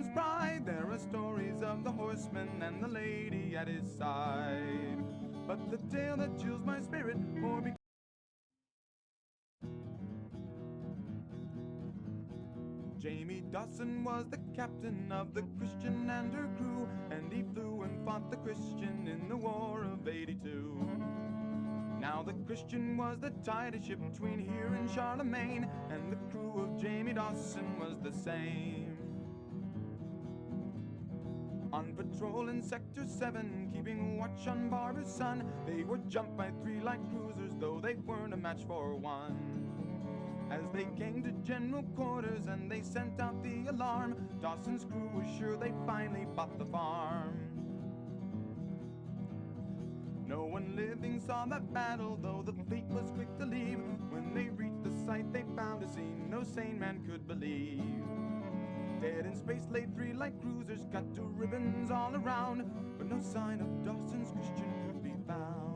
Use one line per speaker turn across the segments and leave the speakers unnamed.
Barnum's pride. There are stories of the horseman and the lady at his side. But the tale that chills my spirit more because Jamie Dawson was the captain of the Christian and her crew, and he flew and fought the Christian in the War of '82. Now the Christian was the tightest ship between here and Charlemagne, and the crew of Jamie Dawson was the same. On patrol in Sector 7, keeping watch on Barbara's son, they were jumped by 3 light cruisers, though they weren't a match for one. As they came to general quarters and they sent out the alarm, Dawson's crew was sure they finally bought the farm. No one living saw that battle, though the fleet was quick to leave. When they reached the site, they found a scene no sane man could believe. Dead in space lay 3 light cruisers, cut to ribbons all around, but no sign of Dawson's Christian could be found.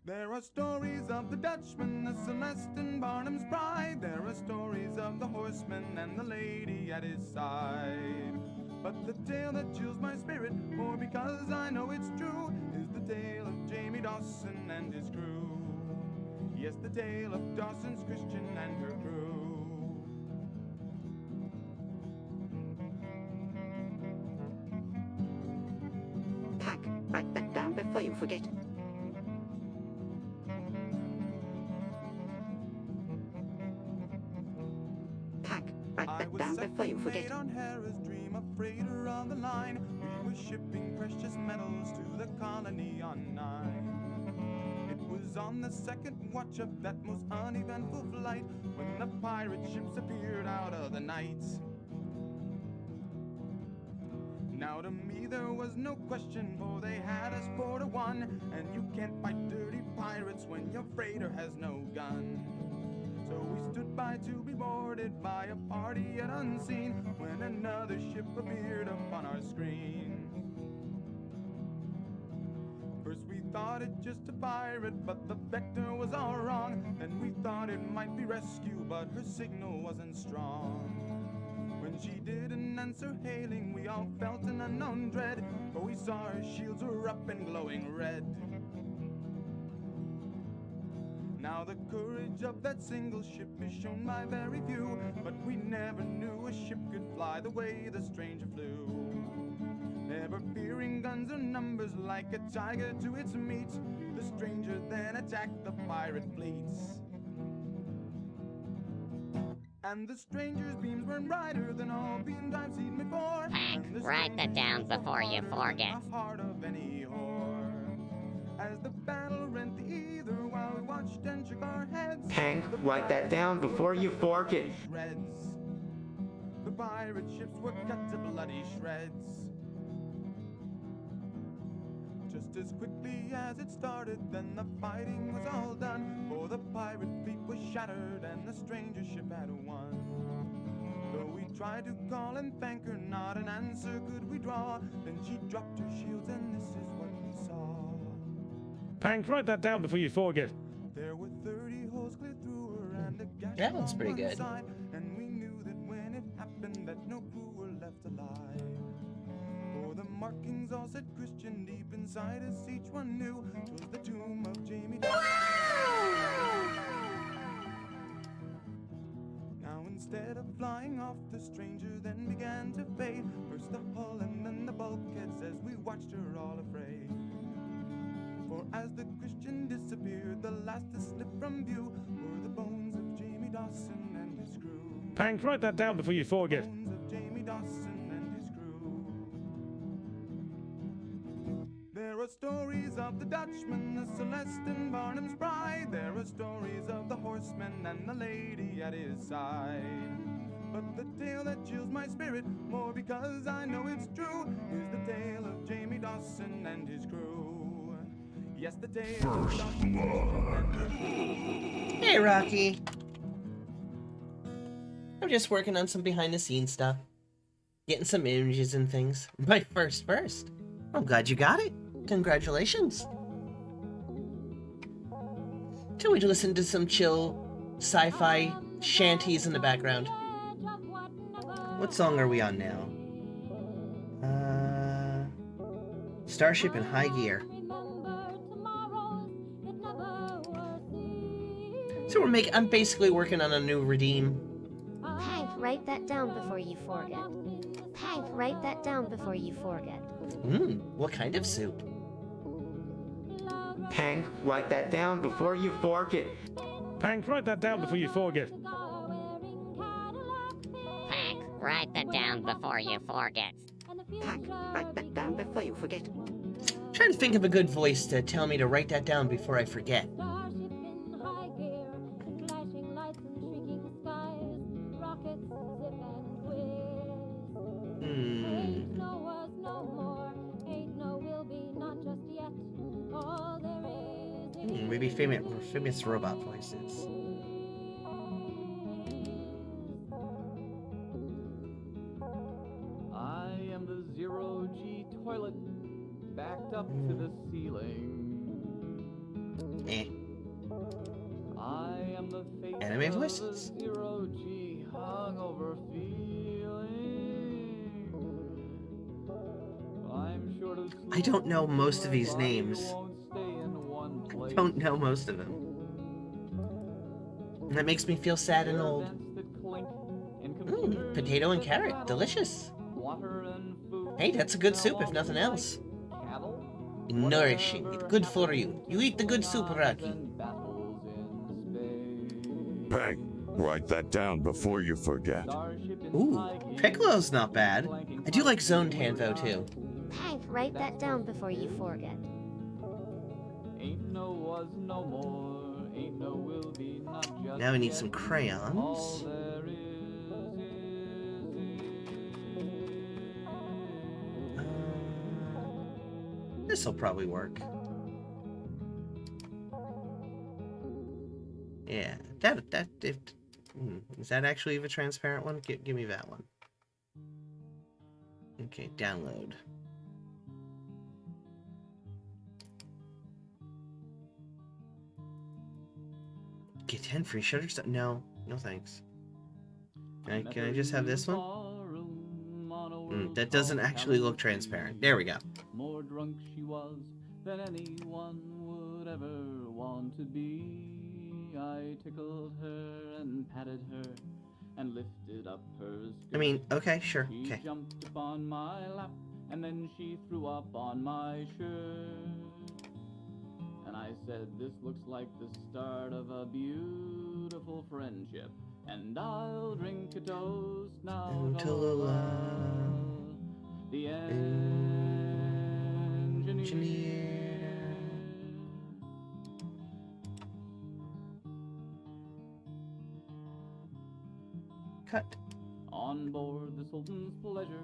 There are stories of the Dutchman, the Celeste and Barnum's pride. There are stories of the horseman and the lady at his side. But the tale that chills my spirit more because I know it's true is the tale of Jamie Dawson and his crew. Yes, the tale of Dawson's Christian and her crew.
Pack, write that down before you forget. Pack, write that down before you forget.
On Harris Dream, a freighter on the line. We were shipping precious metals to the colony on 9. It was on the second watch of that most uneventful flight when the pirate ships appeared out of the night. Now to me there was no question, for they had us 4-1, and you can't fight dirty pirates when your freighter has no gun. So we stood by to be boarded by a party yet unseen when another ship appeared upon our screen. First we thought it just a pirate, but the vector was all wrong. Then we thought it might be rescue, but her signal wasn't strong. When she didn't answer hailing, we all felt an unknown dread, for we saw her shields were up and glowing red. Now the courage of that single ship is shown by very few, but we never knew a ship could fly the way the stranger flew. Never fearing guns or numbers, like a tiger to its meat, the stranger then attacked the pirate fleets. And the stranger's beams burned brighter than all beams I've seen before.
Pack, write that down before you forget.
The heart of any whore. As the battle rent the ether while we watched and shook our heads.
Hank, write that down before you forget.
Shreds. The pirate ships were cut to bloody shreds. Just as quickly as it started, then the fighting was all done, for the pirate fleet was shattered and the stranger ship had won. Though we tried to call and thank her, not an answer could we draw. Then she dropped her shields and this is what we saw.
Pank, write that down before you forget.
There were 30 holes clear through her and a gash
That one's
on
pretty
one
good.
side, and we knew that when it happened that no crew were left alive. For the markings all said Christian, deep inside us each one knew 'twas the tomb of Jamie Dawson. Now instead of flying off, the stranger then began to fade. First the hull and then the bulkheads as we watched her all afraid. For as the Christian disappeared, the last to slip from view were the bones of Jamie Dawson and his crew.
Pank, write that down before you forget.
Bones of Jamie Dawson and his crew. There are stories of the Dutchman, the Celeste and Barnum's pride. There are stories of the horseman and the lady at his side. But the tale that chills my spirit more because I know it's true is the tale of Jamie Dawson and his crew. Yes, the tale of Dawson and his crew.
Hey, Rocky. I'm just working on some behind-the-scenes stuff. Getting some images and things. My first. I'm glad you got it. Congratulations. Till we listen to some chill sci-fi shanties in the background. What song are we on now? Starship in High Gear. So I'm basically working on a new redeem.
Hank, write that down before you forget. Hank, write that down before you forget.
What kind of suit?
Hank, write that down before you forget.
Hank, write that down before you forget.
Hank, write that down before you forget.
Hank, write that down before you forget.
Trying to think of a good voice to tell me to write that down before I forget. Maybe famous robot voices.
I am the zero-G toilet backed up to the ceiling. I am the face
Anime
of
voices.
the zero-G hungover feeling. I'm short of sleep,
I don't know most of these
my body
names.
won't stay in one place.
Don't know most of them. And that makes me feel sad and old. Potato and carrot, delicious. Hey, that's a good soup if nothing else. Nourishing, it's good for you. You eat the good soup, Rocky.
Hank, write that down before you forget.
Ooh, Piccolo's not bad. I do like Zone Tanvo too.
Hank, write that down before you forget.
Ain't no was no more, ain't no will be, not just
Now we need
yet.
some
All
crayons.
there is.
This'll probably work. Yeah, is that actually the transparent one? Give me that one. Okay, download. Get 10 free Shutterstock. No, no thanks. Can I just have this one? That doesn't actually look transparent. There we go.
More drunk she was than anyone would ever want to be. I tickled her and patted her and lifted up her skirt.
I mean, okay, sure,
She
okay.
jumped upon my lap and then she threw up on my shirt. And I said, this looks like the start of a beautiful friendship. And I'll drink a toast now to Lola, the engineer.
Cut.
On board the Sultan's pleasure,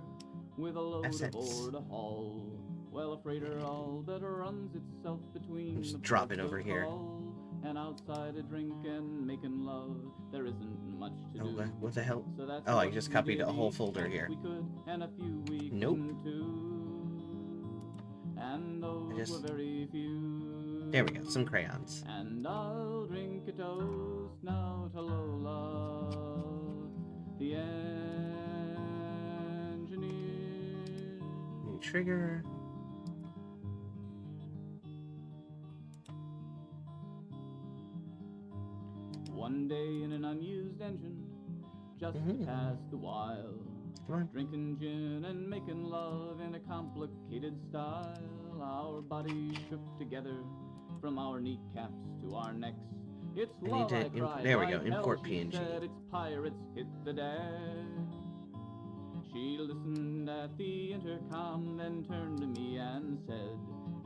with a load
Assets.
aboard a hull. Well, a freighter all that runs itself between
Just
the
drop
ports
it over
of
here.
Hull and outside a drink and making love. There isn't much to do.
What the hell?
So that's
Oh, I
what
just
we
copied
did
a whole
each
folder
night
here.
We could, and a few we
Nope.
couldn't too. And those were very few.
There we go, some crayons.
And I'll drink a toast now to Lola, the engineer.
New trigger.
One day in an unused engine, just to pass the while.
Come on.
Drinking gin and making love in a complicated style. Our bodies shook together from our kneecaps to our necks. It's
I need
love,
to
I cried,
there we
like
go,
hell,
import
she
PNG.
said, it's pirates hit the deck. She listened at the intercom, then turned to me and said,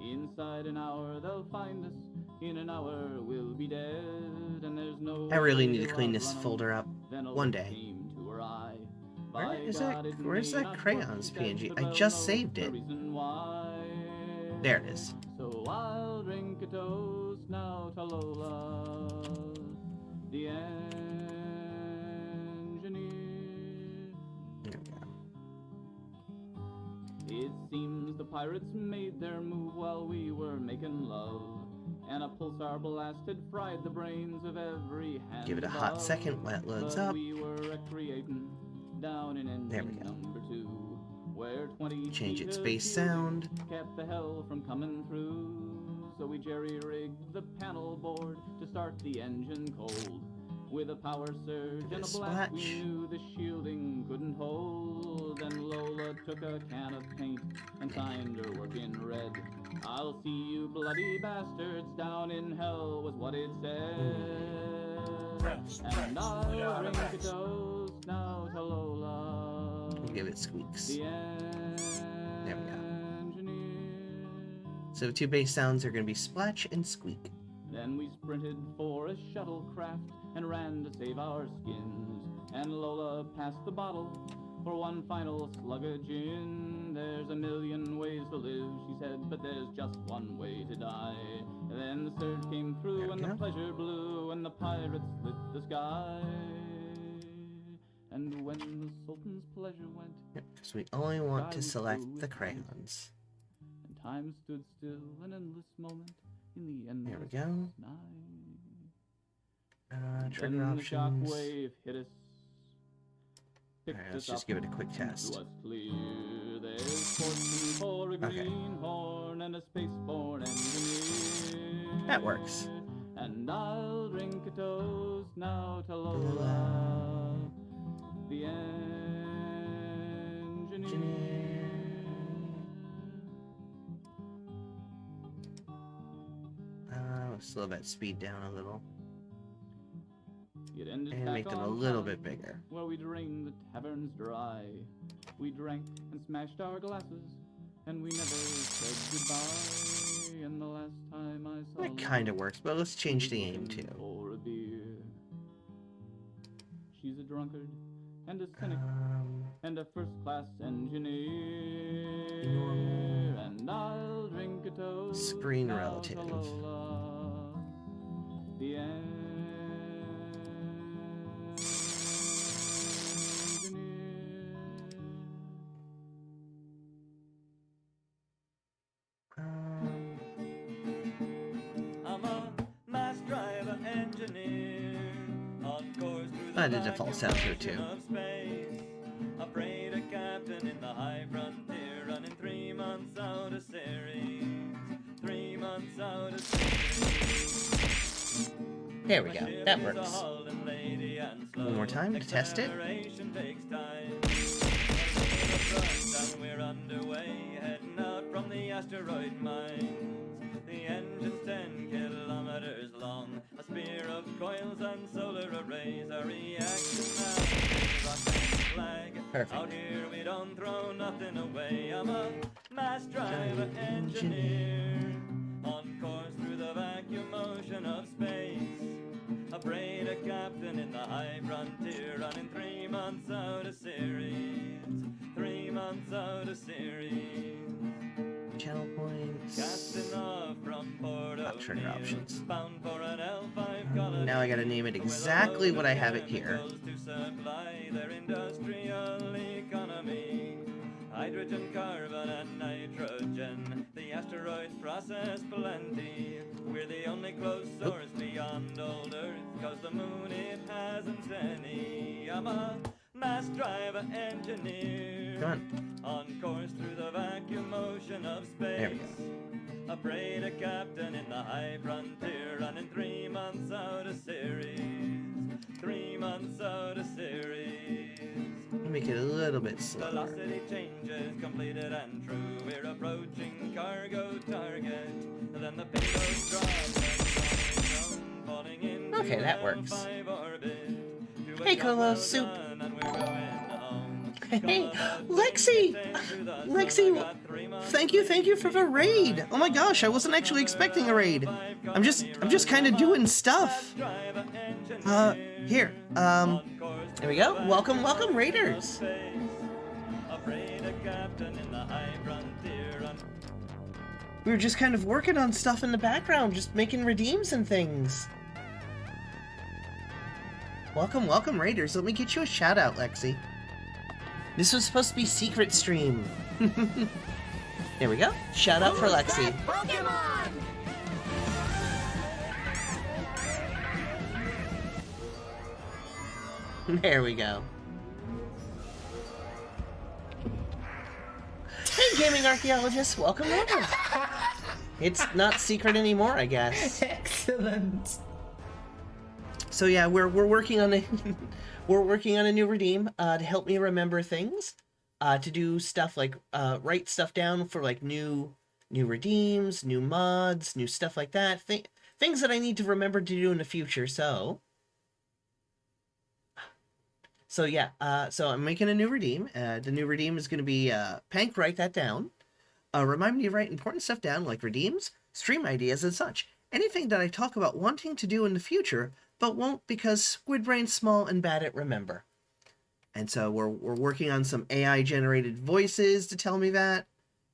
inside an hour they'll find us. In an hour we'll be dead, and there's no
I really
way
need to clean this
outrun 'em.
folder up
Then a
one
look
day.
came to her eye.
Where
By
is
God,
that?
it
Where's
may
that
not
crayons
work,
PNG?
but
I
they'll
just
know
saved
the
it.
reason why.
There it is.
So I'll drink a toast now to Lola, the engineer.
There we go.
It seems the pirates made their move while we were making love, and a pulsar blast had fried the brains of every hand
Give it a hot
above.
second while it loads
But
up.
we were recreating
down in engine
There we go.
number 2, where 20
Change
feet
its
of
bass
fuel
sound.
kept the hell from coming through. So we jerry-rigged the panel board to start the engine cold. With a power surge and a blast we
Splash.
knew the shielding couldn't hold. Then Lola took a can of paint and signed her work in red. I'll see you bloody bastards down in hell was what it said. And I'll drink a toast now to Lola,
We'll give it squeaks.
the
There we go.
engineer.
So 2 bass sounds are going to be splash and squeak.
Then we sprinted for a shuttlecraft and ran to save our skins. And Lola passed the bottle for one final slug of gin. There's a million ways to live, she said, but there's just one way to die. Then the surge came
There
through
we
and
go.
the pleasure blew and the pirates lit the sky. And when the Sultan's pleasure went
Yep, so we only want to select the crayons.
and time stood still, an endless moment in the endless
There we go.
night.
Trigger
Then the
options.
shockwave hit us. Picked
Alright, let's
us
just
up
give it a quick
and
test.
to us clear. There's fortune for a
Okay.
greenhorn and a spaceborne engineer.
That works.
And I'll drink a toast now to Lola, the engineer.
Slow that speed down a little.
It ended
And
back
make them a
on
little
town,
bit bigger.
where we drained the taverns dry. We drank and smashed our glasses, and we never said goodbye. And the last time I saw
That kind of works, but let's change the aim
looking
too.
for a beer. She's a drunkard and a cynic and a first-class engineer.
Normal.
And I'll drink a toast
Screen
now to
relative.
Lola, the engineer.
I'm a mass driver engineer on course through
I did default sound to it too.
of space. A freighter captain in the high frontier, running 3 months out of series. 3 months out of series.
There we
My
go.
ship
That
is a
works.
Holland lady and slow.
One more time to test it.
Acceleration takes time. And we're underway, heading out from the asteroid mines. The engine's 10 kilometers long, a spear of coils and solar arrays, a reaction map, rocket flag.
Perfect.
Out here we don't throw nothing away. I'm a mass driver engineer on course through the vacuum motion of space. A freighter captain in the high frontier, running 3 months out of series. 3 months out of series.
Channel points.
Casting off from Port
Trigger
O'Neill,
options.
bound for an L5 colony.
Now I gotta name it exactly what I have it here.
To supply their industrial economy. Hydrogen, carbon, and nitrogen. The asteroids process plenty. We're the only close source beyond old Earth, 'cause the moon it hasn't any. I'm a mass driver engineer.
Come
On course through the vacuum motion of space.
There we go.
A freighter captain in the high frontier, running 3 months out of series. 3 months out of series.
Make it a little bit slower.
Velocity changes completed and true. We're approaching cargo target. Then the payload drops and falling into
Okay, that works.
L5 orbit. To a
Hey,
job
Colo,
well
soup.
done, and we're going home.
Hey, Lexi! Lexi, thank you for the raid. Oh my gosh, I wasn't actually expecting a raid. I'm just kind of doing stuff. Here, there we go. Welcome, raiders. We were just kind of working on stuff in the background, just making redeems and things. Welcome, raiders. Let me get you a shout out, Lexi. This was supposed to be secret stream. There we go. Shout out for Lexi. There we go. gaming archaeologist. Welcome over. It's not secret anymore, I guess.
Excellent.
So yeah, we're working on a we're working on a new redeem to help me remember things, to do stuff like write stuff down for like new redeems, new mods, new stuff like that. Things that I need to remember to do in the future. So yeah, so I'm making a new redeem. The new redeem is going to be Pank, write that down. Remind me to write important stuff down like redeems, stream ideas, and such. Anything that I talk about wanting to do in the future, but won't because Squid Brain's small and bad at remember. And so we're working on some AI-generated voices to tell me that.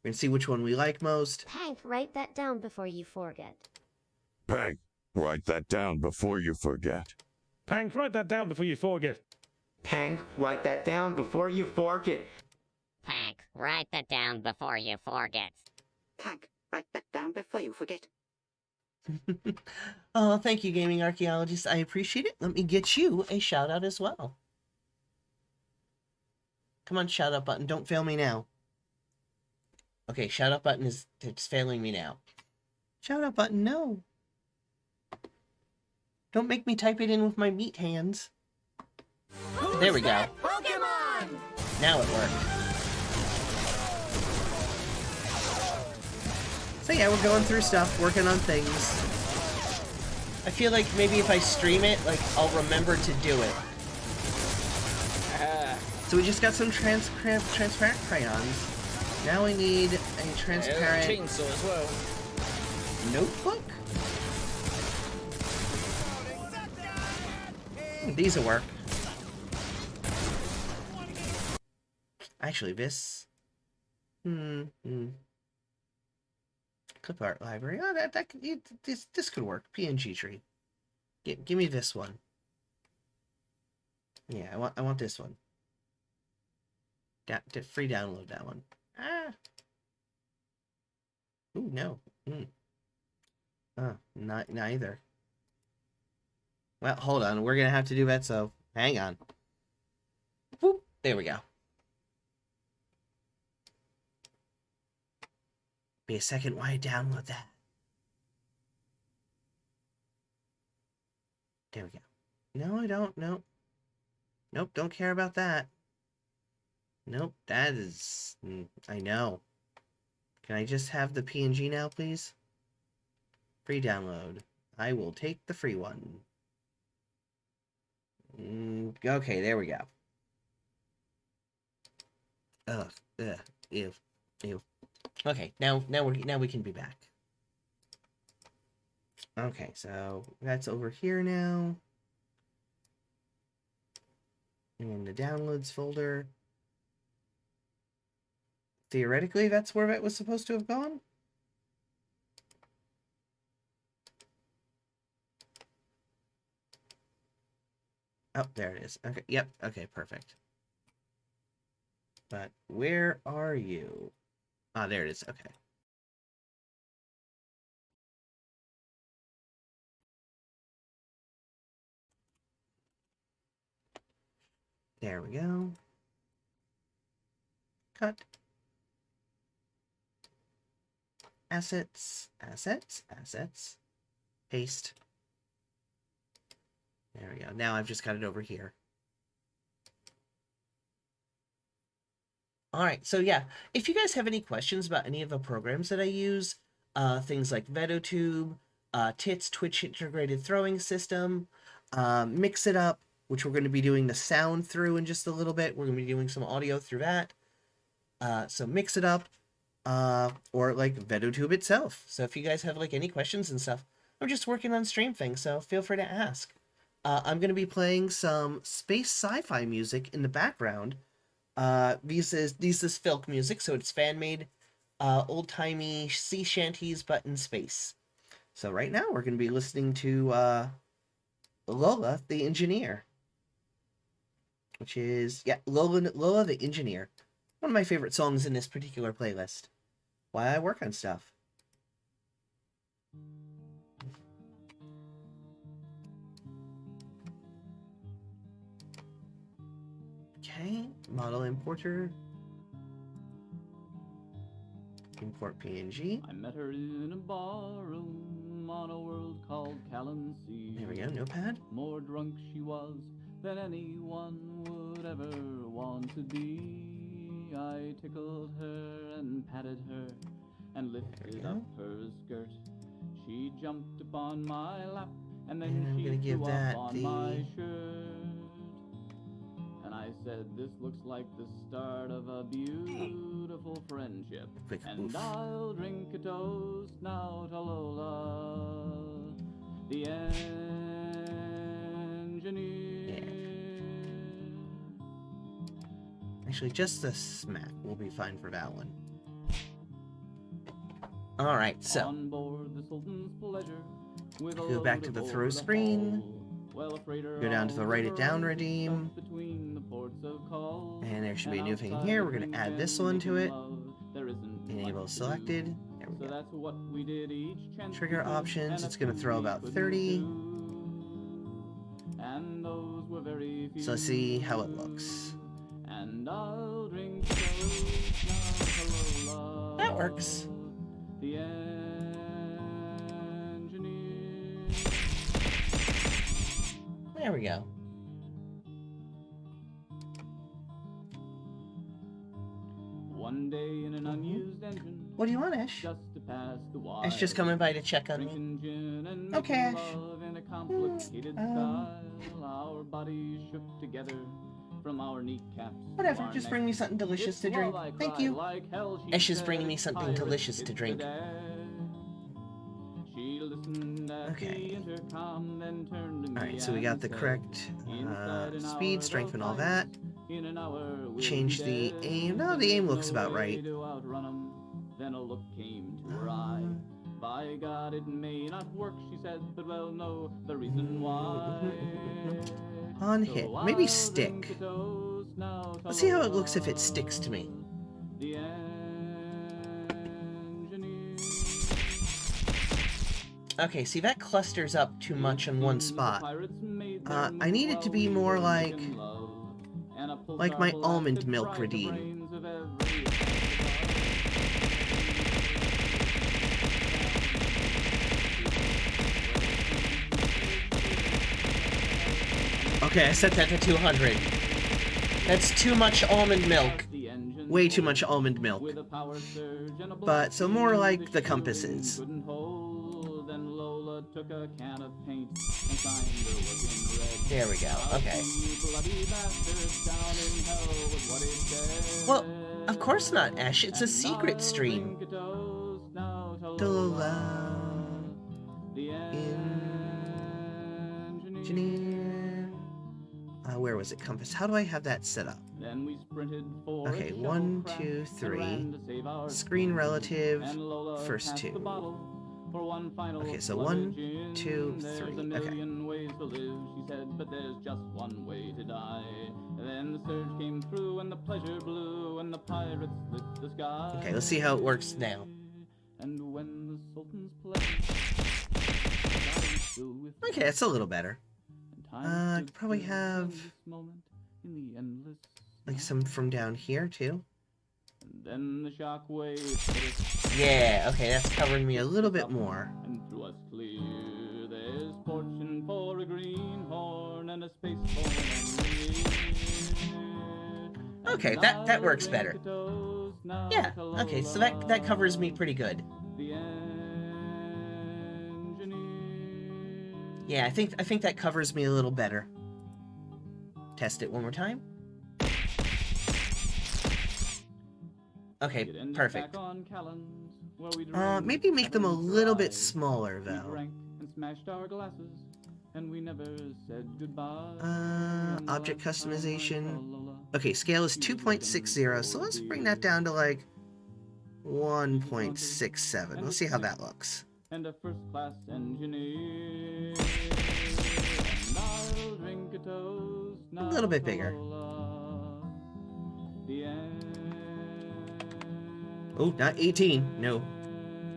We're going to see which one we like most.
Pank, write that down before you forget.
Pank, write that down before you forget.
Pank, write that down before you forget.
Pank, write that down before you forget.
Pank, write that down before you forget.
Pank, write that down before you forget.
Oh, thank you, gaming archaeologist. I appreciate it. Let me get you a shout out as well. Come on, shout out button. Don't fail me now. Okay, shout out button it's failing me now. Shout out button, no. Don't make me type it in with my meat hands. There we go.
Pokemon!
Now it worked. So yeah, we're going through stuff, working on things. I feel like maybe if I stream it, like, I'll remember to do it. So we just got some transparent crayons. Now we need a transparent
chainsaw as well.
notebook? These will work. Actually, this... Clip art library. Oh, that could, this could work. PNG tree. Give me this one. Yeah, I want this one. Free download that one. Ah. Ooh, no. Neither. Well, hold on. We're gonna have to do that. So hang on. Whoop. There we go. Be a second while I download that. There we go. No, I don't. Nope. Nope, don't care about that. Nope, that is... I know. Can I just have the PNG now, please? Free download. I will take the free one. Okay, there we go. Ugh. Ew. Okay, now we can be back. Okay, so that's over here now. In the downloads folder. Theoretically, that's where it was supposed to have gone. Oh, there it is. Okay, yep, okay, perfect. But where are you? Ah, there it is. Okay. There we go. Cut. Assets. Paste. There we go. Now I've just got it over here. Alright, so yeah, if you guys have any questions about any of the programs that I use, things like VedoTube, TITS, Twitch Integrated Throwing System, Mix It Up, which we're going to be doing the sound through in just a little bit. We're going to be doing some audio through that. So Mix It Up, or like VedoTube itself. So if you guys have like any questions and stuff, I'm just working on stream things, so feel free to ask. I'm going to be playing some space sci-fi music in the background. This is Filk music, so it's fan-made, old-timey sea shanties, but in space. So right now we're going to be listening to Lola the Engineer, which is, yeah, Lola the Engineer. One of my favorite songs in this particular playlist. Why I work on stuff. Okay, model importer. Import PNG.
I met her in a barroom on a world called Callan Sea.
There we go, notepad.
More drunk she was than anyone would ever want to be. I tickled her and patted her and lifted up her skirt. She jumped upon my lap and then
And I'm
she
gonna give
threw
that
up on
the-
my shirt. And I said, this looks like the start of a beautiful friendship.
Quick
And
oof.
I'll drink a toast now to Lola, the engineer.
Actually, just the smack will be fine for that one. Alright, so.
On board the Sultan's pleasure, with a
Go back
load
to the
aboard
throw
the
screen.
hull. Well, a freighter
Go down to the
all
write it down
over
redeem.
between the ports of call.
And there should be a
And
new thing
outside
here.
the
We're going to add this
Green
one to it.
Love, there isn't
Enable
much to
selected.
do.
There we
So
go.
that's what we did each chance
Trigger
we could,
options,
and
it's
a
gonna
few
throw
we
about
couldn't
30.
do. And those were very few.
So let's see how it looks.
And I'll drink those now to Lola,
That works.
the engineer.
There we go.
One day in an unused engine,
What do you want, Ash?
just to pass the while.
Ash just coming by to check on me.
Drinking gin and
Okay,
making
Ash.
love in a complicated style. Our bodies shook together from our kneecaps. to
Whatever,
our
just bring me
necks.
something delicious
It's
to drink.
love I
Thank
cried
you.
like hell, she
Ash is
said.
bringing me something
Pirates
delicious to
hit the
drink.
deck. She listened at
Okay.
the intercom, then turned to me
Alright, so we
and
got the
said,
correct
"Inside an
speed,
hour
strength, and all
of
that.
in an hour we'll
Change
be
the
dead.
aim. No, the aim looks about
No way
right.
to outrun 'em. Then a look came to her eye. By God, it may not work, she said, but well, know the reason why.
On
So
hit. Maybe
I'll
stick.
drink a toast now to
Let's see how it
Lola,
looks if it sticks to me.
the engineer.
Okay, see, that clusters up too much in one
The
spot.
pirates made their
I need it to be
move while
more
we were
like-
making love, and a
like my
pulsar
almond
blast
milk
could fry the
redeem.
brains of every
Okay, I set that to 200. That's too much almond milk. Way too much almond milk.
With a power surge and a
But, so more
blast
like
the
the
shielding
compasses.
couldn't hold. Then Lola took a can of paint and signed her work in red.
There we go, okay.
"You bloody bastards down in hell," was what it said.
Well, of course not, Ash. It's a
And
secret
I'll
stream.
drink a toast now to
Lola,
the engineer.
engineer. Where was it? Compass. How do I have that set up?
Then we sprinted for
Okay,
a
1,
shuttlecraft
2,
and
3.
ran to save our
Screen relative.
And Lola
First
passed the
2.
bottle for one final
Okay, so
slug
1,
of gin.
2,
There's
3.
a
Okay.
million ways to live, she said, but there's just one way to die. Then the surge came through and the pleasure blew and the pirates lit the sky.
Okay, let's see how it works now.
And when the Sultan's pleasure got filled with
Okay, that's a little better.
and time
I
stood
could probably
still
have
in this moment in the endless
like some from down here too.
and then the shock wave hit us
Yeah, okay, that's covering me a little bit more.
and through us clear. There's fortune for a greenhorn and a space horn and me.
Okay, that works better. Yeah, okay, so that covers me pretty good.
The engineer.
Yeah, I think that covers me a little better. Test it one more time. Okay,
It ended
perfect.
back on Callan's, where we drank
Maybe make them a
and
little bit
cried.
smaller
We
though.
drank and smashed our glasses, and we never said goodbye.
Object customization. Okay, scale is 2.60, so let's bring that down to like 1.67. Let's see how that looks.
And a first-class engineer. And I'll drink a toast
A little bit
now to
bigger.
Lola, the
Oh, not 18. No.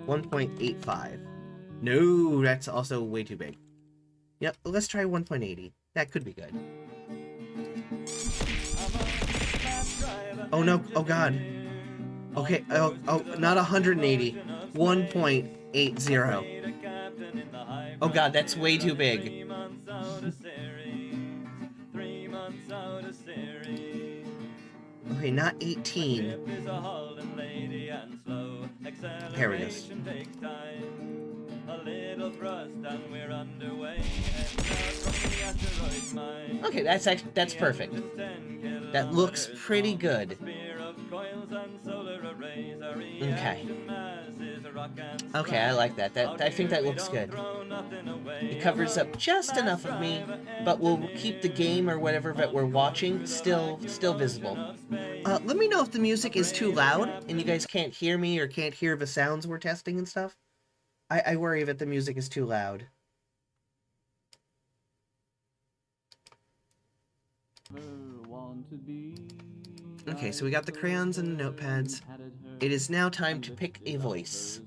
1.85. No, that's also way too big. Yep, let's try 1.80. That could be good. Oh no, oh god. Okay, oh, not 180. 1.80. Oh god, that's way too big. Okay, not 18. There it is. Okay, that's perfect. That looks pretty good. Okay. Okay, I like that. I think that looks good. It covers up just enough of me, but will keep the game or whatever that we're watching still visible. Let me know if the music is too loud and you guys can't hear me or can't hear the sounds we're testing and stuff. I worry that the music is too loud. Okay, so we got the crayons and the notepads. It is now time to pick a voice.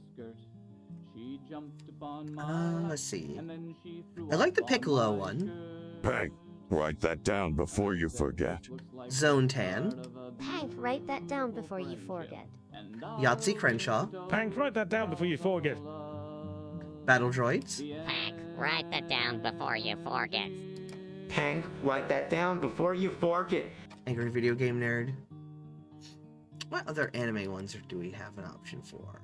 Let's see. I like the Piccolo one.
Pank, write that down before you forget.
Zone Tan.
Pank, write that down before you forget.
Yahtzee Crenshaw.
Pank, write that down before you forget.
Battle Droids.
Pank, write that down before you forget.
Pank, write that down before you forget.
Angry Video Game Nerd. What other anime ones do we have an option for?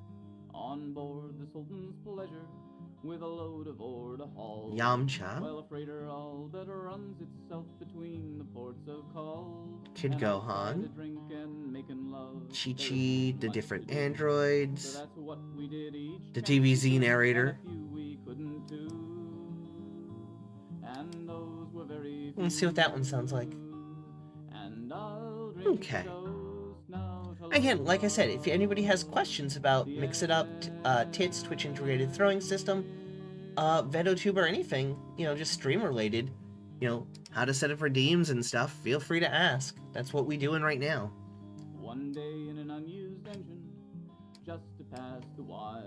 On board the Sultan's pleasure, with a load of ore to haul.
Yamcha.
Well, a freighter all that runs itself between the ports of call.
Kid Gohan. Chi-Chi, the different androids.
So that's what we did each
The DBZ narrator.
and those were very
Let's see what that one sounds like.
and I'll drink
Okay.
toast now to
Again, like I said, if anybody has questions about Mix It Up, Tits, Twitch Integrated Throwing System, VedoTube or anything, you know, just stream related, you know, how to set up redeems and stuff, feel free to ask. That's what we're doing right now.
one day in an unused engine, just to pass the while.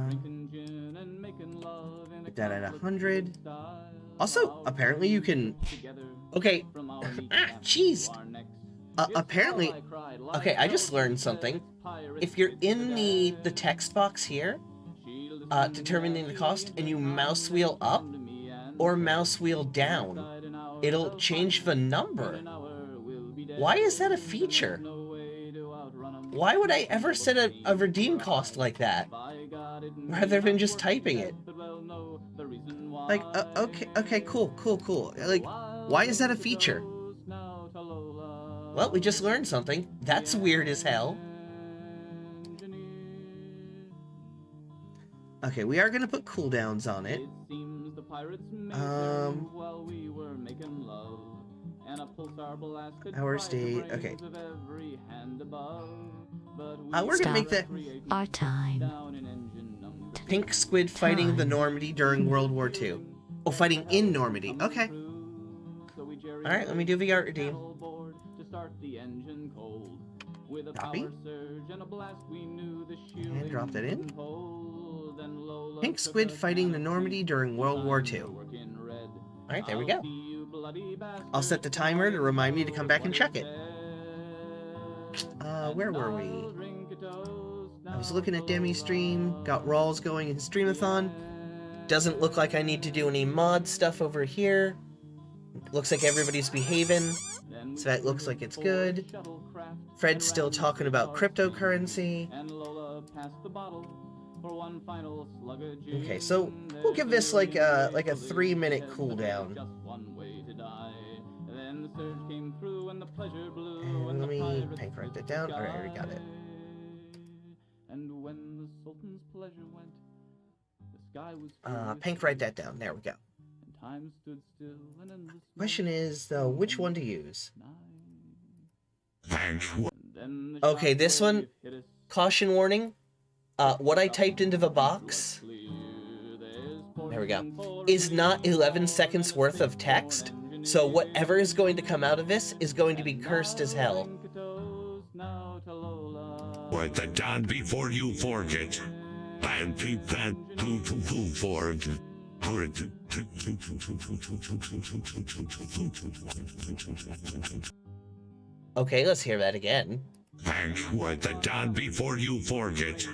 Drinking gin and making love in a
Put that at
Catholic
100.
style.
Also, apparently you can... Okay. Jeez. Apparently... Okay, I just learned something. If you're in the text box here, determining the cost, and you mouse wheel up or mouse wheel down, it'll change the number. Why is that a feature? Why would I ever set a redeem cost like that, rather than just typing it? Like, okay, cool. Like, why is that a feature? Well, we just learned something. That's weird as hell. Okay, we are gonna put cooldowns on it. Hour state. Okay. We're gonna make that
our time.
Pink Squid fighting the Normandy during World War II. Oh, fighting in Normandy. Okay. Alright, let me do the art redeem. Copy. And drop that in. Pink Squid fighting the Normandy during World War II. Alright, there we go. I'll set the timer to remind me to come back and check it. Where were we? I was looking at Demi stream, got Rawls going in Streamathon. Doesn't look like I need to do any mod stuff over here. Looks like everybody's behaving, so that looks like it's good. Fred's still talking about cryptocurrency. Okay, so we'll give this like a 3-minute cooldown. And let me write that down. Alright, I already got it. Pink, write that down. There we go. Question is, though, which one to use? Okay, this one, caution warning. What I typed into the box, there we go, is not 11 seconds worth of text. So whatever is going to come out of this is going to be cursed as hell.
Write that down before you forget. And keep that for it.
Okay, let's hear that again.
Hank, write that down before you forget.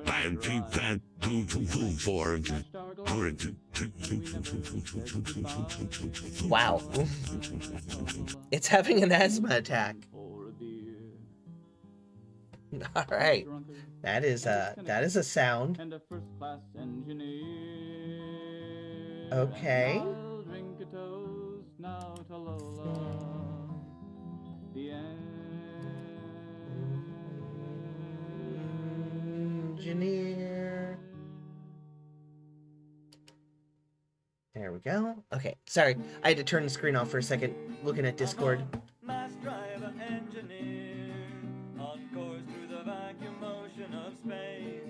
Pan pan forget.
Wow. It's having an asthma attack. All right. That is a sound.
And a first-class engineer.
Okay.
I'll drink a toast now to Lola, the
Engineer. There we go. Okay, sorry. I had to turn the screen off for a second, looking at Discord.
Mass driver engineer, on course through the vacuum motion of space.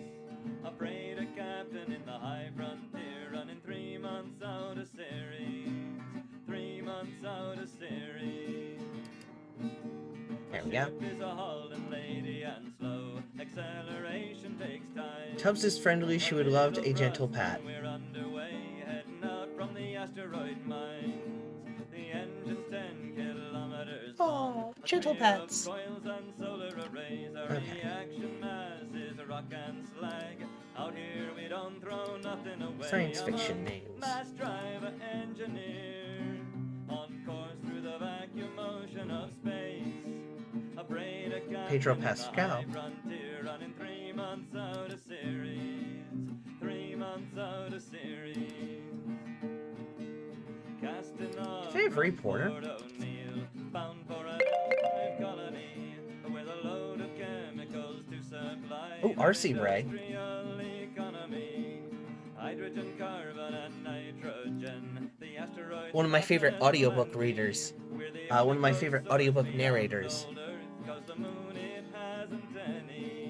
A freighter captain in the high frontier, running 3 months out of series. 3 months out of series.
There we go.
Ship is a Holland lady and slow. Acceleration takes time.
Tubbs is friendly. She would love a gentle pat.
We're underway, heading out from the asteroid mines. The engine's 10 kilometers long.
Oh, gentle pats.
Coils and solar arrays. Our reaction mass is rock and slag. Out here we don't throw nothing away.
Science fiction names.
Mass driver engineer, on course through the vacuum motion of space. A freighter captain
Pedro
in the
Pascal.
high frontier, running 3 months out of series. 3 months out of series. Casting off
Is that Ray
from
Porter?
Fort O'Neill, bound for a live colony with a load of chemicals to supply.
Oh, R.C. Ray.
Industrial economy. Hydrogen, carbon, and nitrogen. The asteroids
One of my favorite
pass
audiobook readers. One of my favorite audiobook narrators.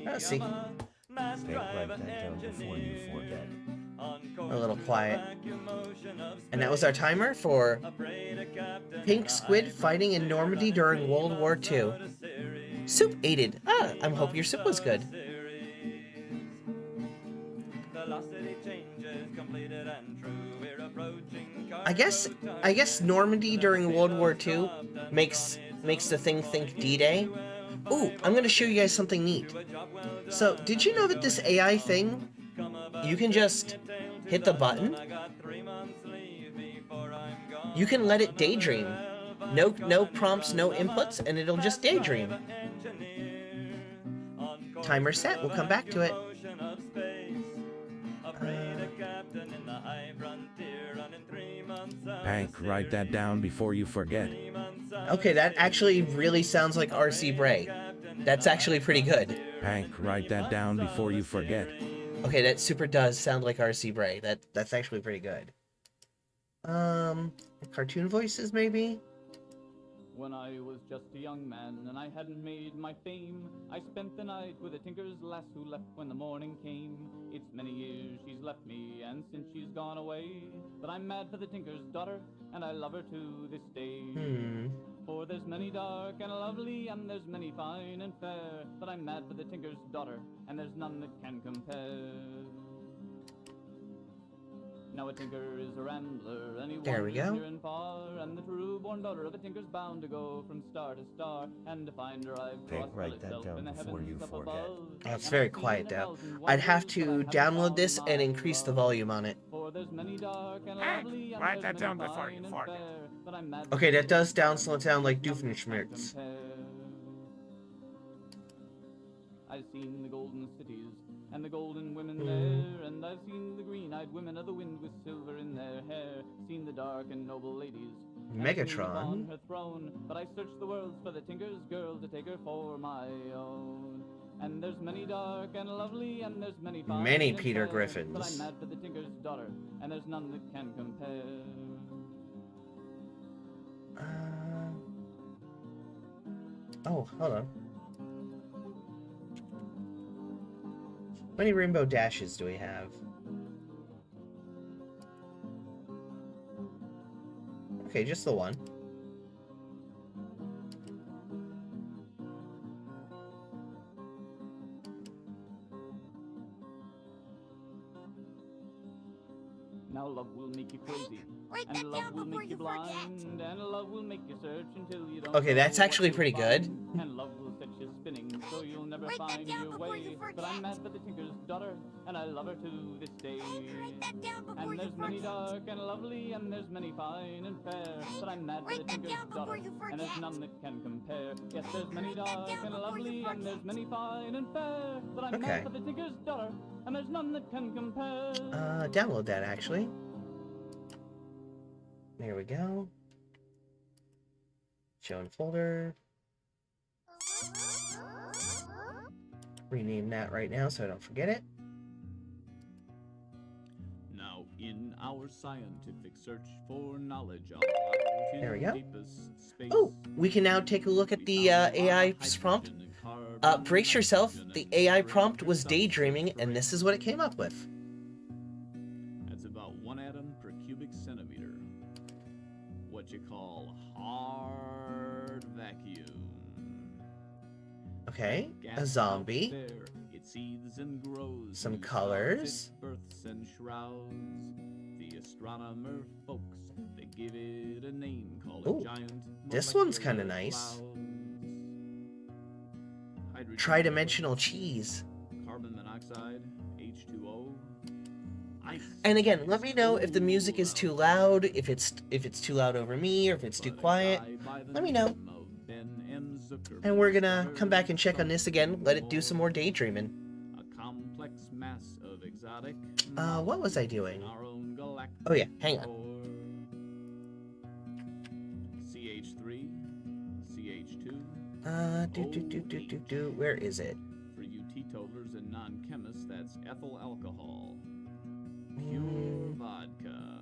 Oh, see. A little quiet. And that was our timer for Pink Squid fighting in Normandy during World War II. Soup aided. Ah, I hope your soup was good. I guess Normandy during World War II makes the thing think D-Day. Ooh, I'm gonna show you guys something neat. So, did you know that this AI thing, you can just hit the button? You can let it daydream. No prompts, no inputs, and it'll just daydream. Timer set, we'll come back to it.
Hank, write that down before you forget.
Okay, that actually really sounds like R.C. Bray. That's actually pretty good.
Hank, write that down before you forget.
Okay, that super does sound like R.C. Bray. That's actually pretty good. Cartoon voices maybe?
When I was just a young man and I hadn't made my fame, I spent the night with a tinker's lass who left when the morning came. It's many years she's left me, and since she's gone away, but I'm mad for the tinker's daughter, and I love her to this day. For there's many dark and lovely, and there's many fine and fair, but I'm mad for the tinker's daughter, and there's none that can compare. Now a tinker is a rambler, and he
There we
wanders
go.
near and far, and the true-born daughter of a tinker's bound to go from star to star, and to find her I've crossed
write that
itself
down
in the
before
heavens
you
up
forget.
above.
Oh, it's very quiet now. I'd have to download this and increase the volume on it.
For there's many dark and lovely, and
Write
there's
that down
many
before
fine
you
and
forget.
fair, but I'm mad for
Okay,
the
that does
tinker's
sound like Doofenshmirtz.
compare. I've seen the golden cities and the golden women there, and I've seen the green-eyed women of the wind with silver in their hair, seen the dark and noble ladies and the queen
Megatron.
upon her throne, but I searched the world for the tinker's girl to take her for my own. And there's many dark and lovely, and there's many fine
Many
and
Peter
fair,
Griffins.
but I'm mad for the tinker's daughter, and there's none that can compare.
Oh, hold on. How many rainbow dashes do we have? Okay, just the one.
Now love will make you crazy,
Write
and
that
love
down
will
before
make you
you forget.
blind, and love will make you search until you don't
Okay, that's
know
actually
what
pretty
you
good.
find, and love will set you spinning so you never
write that
find
down
your
before
way.
you
But I'm
forget.
mad for the tinker's daughter, and I love her to this day.
Write that down before
And
you
there's many
forget.
dark and lovely, and there's many fine and fair. But I'm mad for the
write that
tinker's
down before
daughter,
you
and there's
forget.
none that can compare. Yes, there's many
Write that
dark
down
and
before you
lovely, and there's
forget.
many fine and fair. But I'm
Okay.
mad for the tinker's daughter, and there's none that can compare.
Download that actually. There we go. Show in folder. Rename that right now so I don't forget it.
Now, in our scientific search for knowledge out in
There we go.
deepest space,
Oh, we can now take a look at the AI prompt. Brace yourself. The AI prompt was daydreaming, and this is what it came up with.
That's about 1 atom per cubic centimeter. What you call hard vacuum.
Okay,
Gas
a
out
zombie.
there, it seethes and grows.
Some
and
colors.
starts its births and shrouds. The astronomer folks, they give it a name called
Ooh,
a giant.
this one's kinda
molecular
nice.
cloud. Hydrogen
Tridimensional cheese.
Carbon monoxide, H2O. Ice.
And again, let me know if the music is too loud, if it's too loud over me, or if it's too quiet. Let me know. And we're gonna come back and check on this again. Let it do some more daydreaming.
A complex mass of exotic.
What was I doing?
Our own galactic
Oh yeah, hang on.
core. CH3, CH2.
Where is it?
For you teetotalers and non-chemists, that's ethyl alcohol. Pure
Mm,
vodka.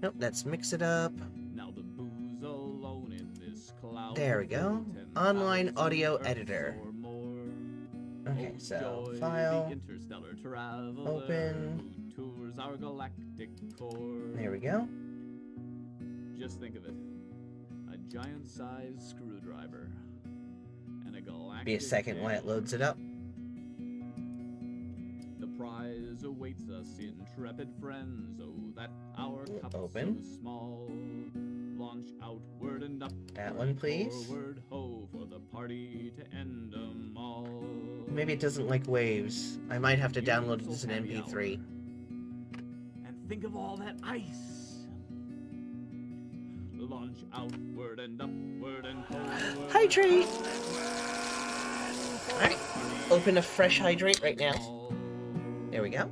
nope, let's mix it up.
Now the booze alone in this cloud.
There we go. Online audio editor.
Or more.
Okay,
Oh,
so
joy, the
file.
interstellar traveler
Open.
who tours our galactic core.
There we go.
Just think of it. A giant-sized screwdriver. And a galactic
Be a second while it loads it up.
The prize awaits us, intrepid friends. Oh, that our cup
Open.
so small. Launch outward and up.
That one, please.
Forward, ho, for the party to end 'em all.
Maybe it doesn't like waves. I might have to download it as an MP3.
And think of all that ice. Launch outward and upward and forward.
Hydrate! Alright, open a fresh hydrate right now. There we go.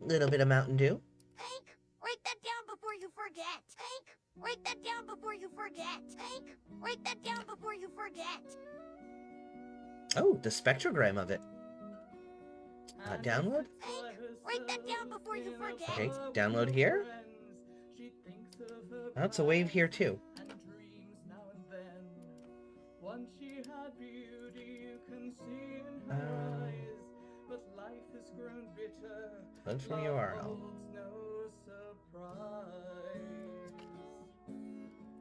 Little bit of Mountain Dew.
Hank, write that down before you forget. Hank, write that down before you forget. Hank, write that down before you forget.
Oh, the spectrogram of it. Download?
Hank, write that down before you forget.
Okay, download here. Oh, it's a wave here too.
Once she had beauty you can see in
Uh,
her eyes, but life has grown bitter.
Load from URL.
Holds no surprise.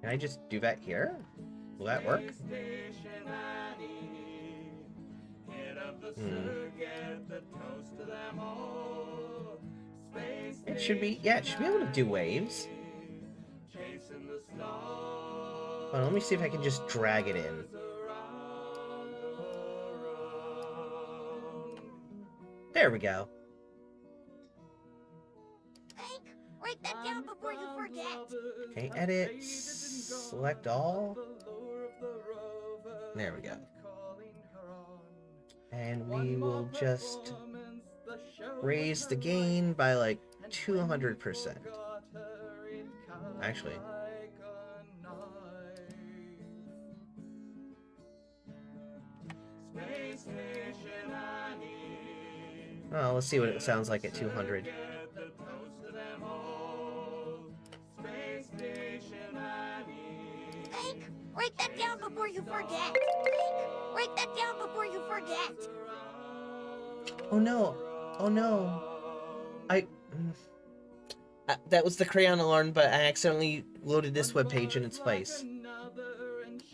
Can I just do that here? Will that work?
Station Annie, head of the
Hmm.
circuit, the toast of them all. Space
It should be, yeah, it should be able to do waves.
chasing the stars.
Hold on, let me see if I can just drag it in. There we go.
Hank, write that down before you forget.
Okay, edit, select all. There we go. And we will just raise the gain by like 200%. Actually. Oh, let's see what it sounds like at 200.
Hank, write that down before you forget. Hank, write that down before you forget.
Oh no! Oh no! That was the crayon alarm, but I accidentally loaded this webpage in its place.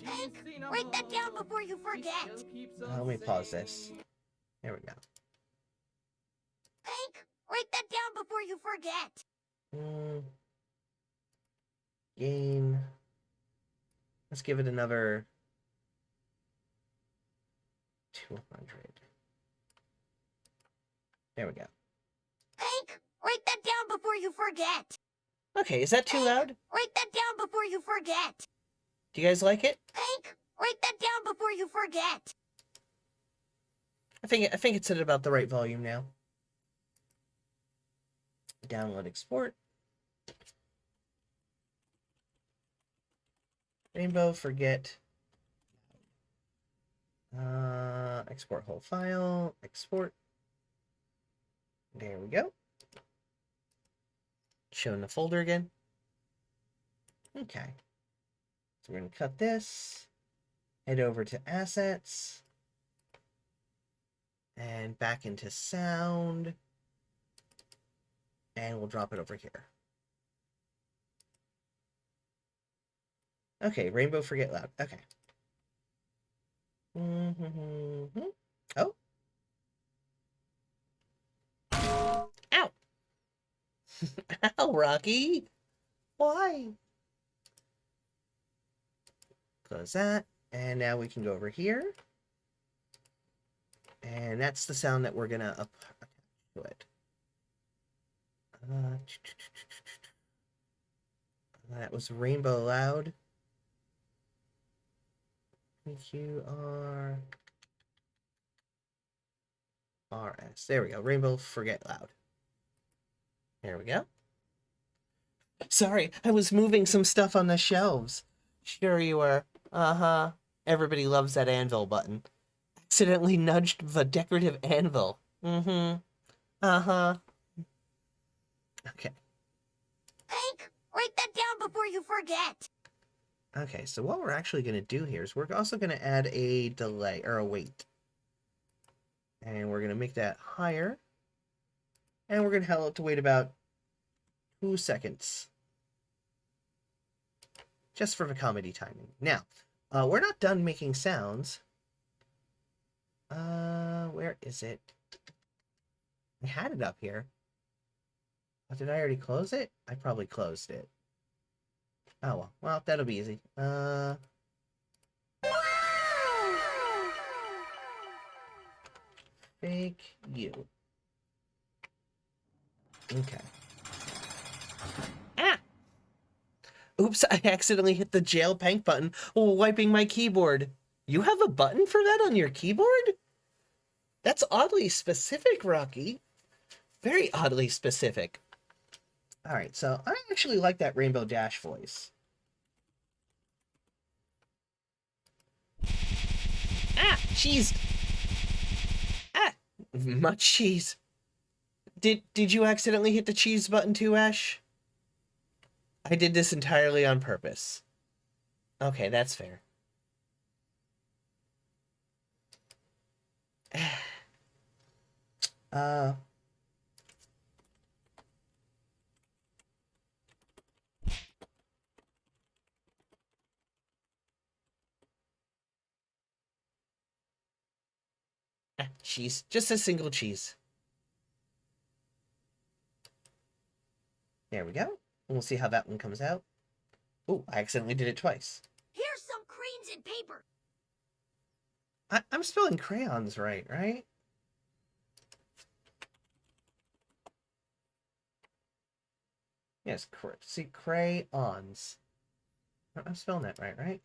Hank, write that down before you forget.
Let me pause this. There we go.
Hank, write that down before you forget.
Gain. Let's give it another 200. There we go.
Hank, write that down before you forget.
Okay, is that too loud?
Write that down before you forget.
Do you guys like it?
Hank, write that down before you forget.
I think it's at about the right volume now. Download, export. Rainbow, forget. Export whole file. Export. There we go. Show in the folder again. Okay. So we're going to cut this. Head over to assets. And back into sound. And we'll drop it over here. Okay, Rainbow Forget Loud. Okay. Oh. Ow! Ow, Rocky! Why? Close that. And now we can go over here. And that's the sound that we're going to attach to it. That was Rainbow Loud. PQR RS. There we go. Rainbow Forget Loud. There we go. Sorry, I was moving some stuff on the shelves. Sure you were. Uh-huh. Everybody loves that anvil button. Accidentally nudged the decorative anvil. Mm-hmm. Uh-huh. Okay.
Hank, write that down before you forget.
Okay, so what we're actually going to do here is we're also going to add a delay, or a wait. And we're going to make that higher. And we're going to tell it to wait about 2 seconds. Just for the comedy timing. Now, we're not done making sounds. Where is it? I had it up here. Oh, did I already close it? I probably closed it. Oh, well. Well, that'll be easy. Fake you. Okay. Ah! Oops, I accidentally hit the jail pank button while wiping my keyboard. You have a button for that on your keyboard? That's oddly specific, Rocky. Very oddly specific. Alright, so I actually like that Rainbow Dash voice. Ah! Cheese! Ah! Much cheese. Did you accidentally hit the cheese button too, Ash? I did this entirely on purpose. Okay, that's fair. Cheese. Just a single cheese. There we go. And we'll see how that one comes out. Oh, I accidentally did it twice.
Here's some crayons and paper.
I'm spelling crayons right? Yes, see, crayons. I'm spelling that right?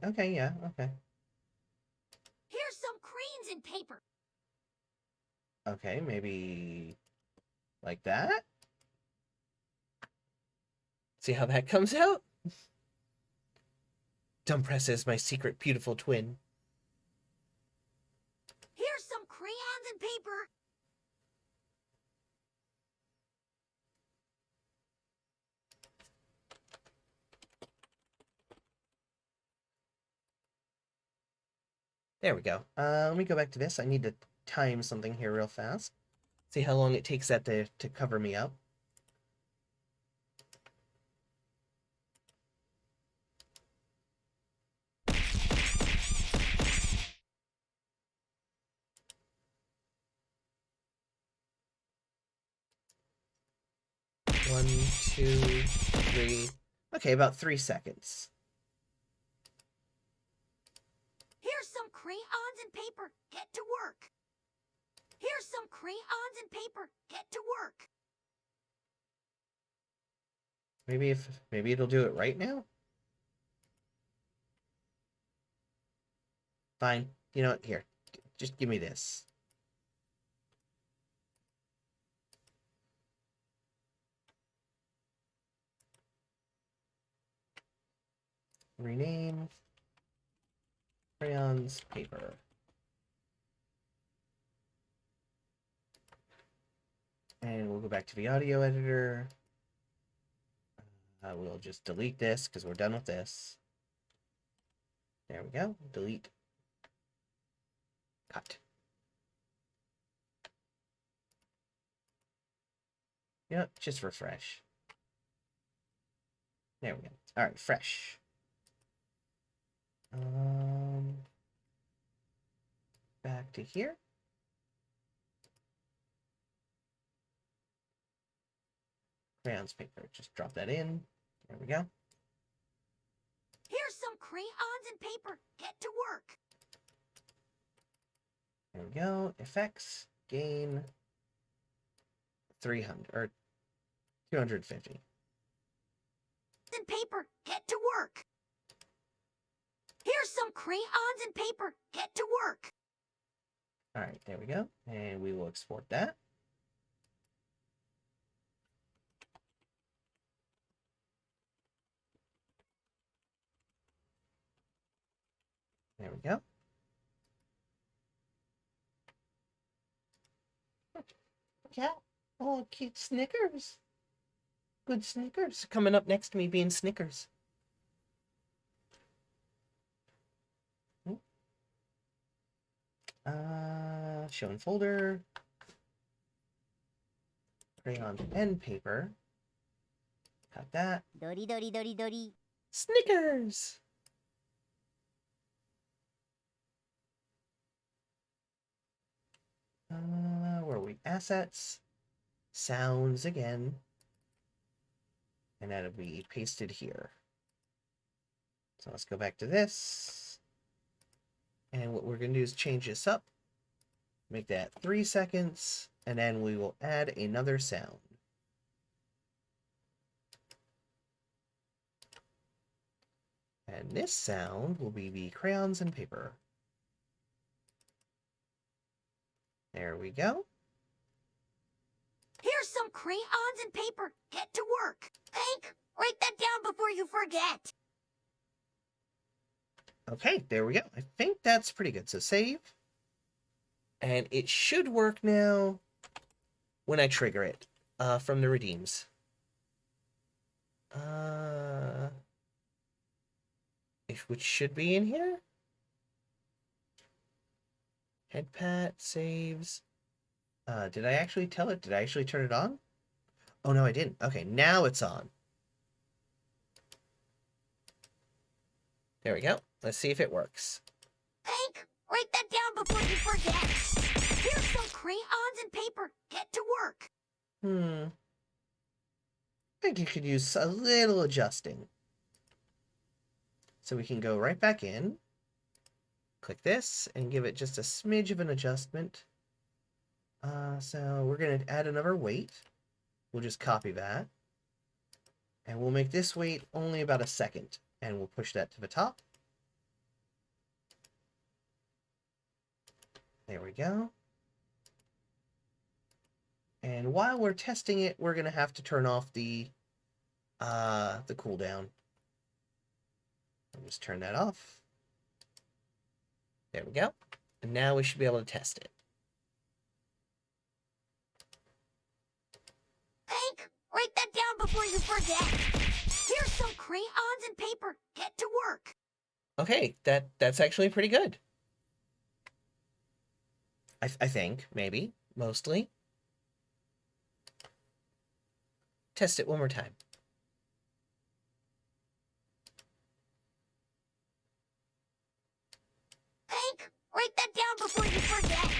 Okay, yeah, okay.
Here's some crayons and paper.
Okay, maybe like that? See how that comes out? Dumpress is my secret beautiful twin.
Here's some crayons and paper.
There we go. Let me go back to this. I need to time something here real fast. See how long it takes that to cover me up. One, 2, 3. Okay, about 3 seconds.
Here's some crayons and paper. Get to work. Here's some crayons and paper. Get to work.
Maybe it'll do it right now? Fine. You know what? Here. Just give me this. Rename. Crayons, paper. And we'll go back to the audio editor. We'll just delete this because we're done with this. There we go. Delete. Cut. Yep, just refresh. There we go. All right, fresh. Back to here. Crayons, paper. Just drop that in. There we go.
Here's some crayons and paper. Get to work.
There we go. Effects. Gain. 300 or 250.
And paper. Get to work. Here's some crayons and paper. Get to work.
All right, there we go. And we will export that. There we go. Yeah. Oh, cute Snickers. Good Snickers. Coming up next to me being Snickers. Show in folder. Crayons and paper. Got that.
Dori dori dori dori.
Snickers! Where are we? Assets. Sounds again. And that'll be pasted here. So let's go back to this. And what we're going to do is change this up. Make that 3 seconds. And then we will add another sound. And this sound will be the crayons and paper. There we go.
Here's some crayons and paper. Get to work. Hank, write that down before you forget.
Okay, there we go. I think that's pretty good. So save. And it should work now when I trigger it from the redeems. Which should be in here. Head pat, saves. Did I actually tell it? Did I actually turn it on? Oh, no, I didn't. Okay, now it's on. There we go. Let's see if it works.
Hank, write that down before you forget. Here's some crayons and paper. Get to work.
I think you could use a little adjusting. So we can go right back in. Click this and give it just a smidge of an adjustment. So we're going to add another weight. We'll just copy that. And we'll make this weight only about a second. And we'll push that to the top. There we go. And while we're testing it, we're going to have to turn off the cooldown. I'll just turn that off. There we go. And now we should be able to test it.
Hank, write that down before you forget. Here's some crayons and paper. Get to work.
Okay, that's actually pretty good. I think, maybe, mostly. Test it one more time.
Hank, write that down before you forget.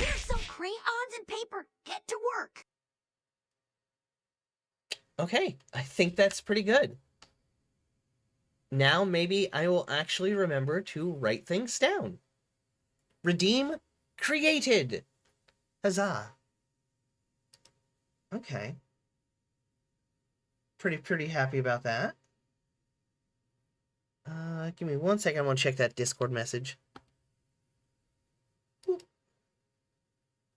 Here's some crayons and paper. Get to work.
Okay, I think that's pretty good. Now maybe I will actually remember to write things down. Redeem created. Huzzah. Okay. Pretty happy about that. Give me 1 second. I want to check that Discord message. Boop.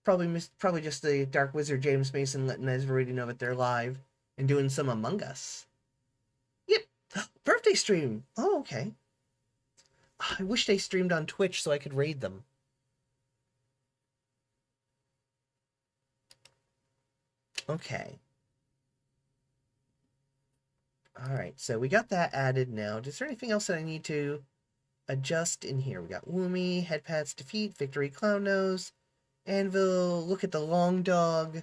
Probably just the Dark Wizard James Mason letting everybody know that they're live and doing some Among Us. Yep. Birthday stream. Oh, okay. I wish they streamed on Twitch so I could raid them. Okay. Alright, so we got that added now. Is there anything else that I need to adjust in here? We got Woomy, Headpats Defeat, Victory Clown Nose, Anvil, Look at the Long Dog,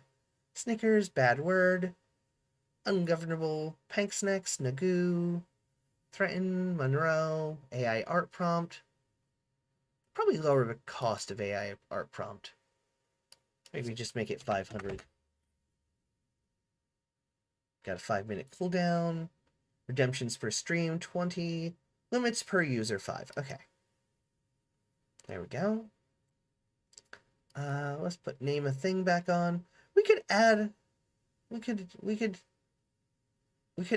Snickers, Bad Word, Ungovernable, Panksnacks, Nagoo, Threaten, Monroe, AI Art Prompt. Probably lower the cost of AI Art Prompt. Maybe just make it 500. Got a 5-minute cooldown. Redemptions per stream, 20. Limits per user, 5. Okay. There we go. Let's put name a thing back on. We could add... We could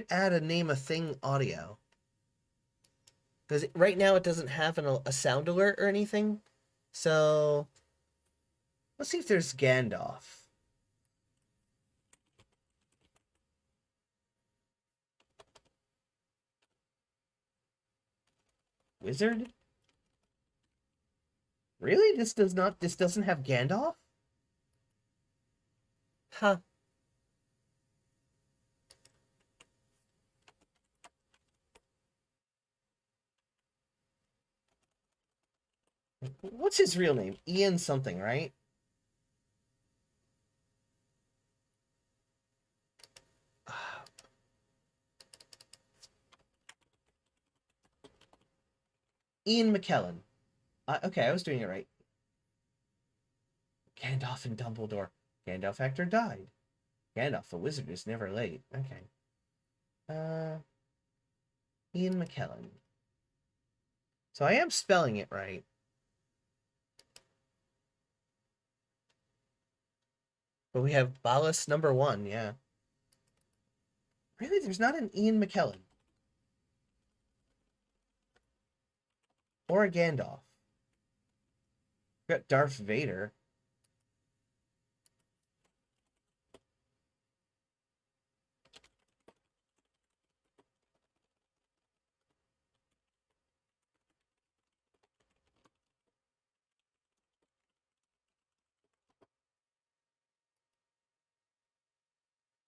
add a name a thing audio. Because right now it doesn't have a sound alert or anything. So... Let's see if there's Gandalf. Wizard? Really? This doesn't have Gandalf? Huh. What's his real name? Ian something, right? Ian McKellen. Okay, I was doing it right. Gandalf and Dumbledore. Gandalf actor died. Gandalf the wizard is never late. Okay. Ian McKellen. So I am spelling it right. But we have Balas #1, yeah. Really? There's not an Ian McKellen. Or a Gandalf. We got Darth Vader.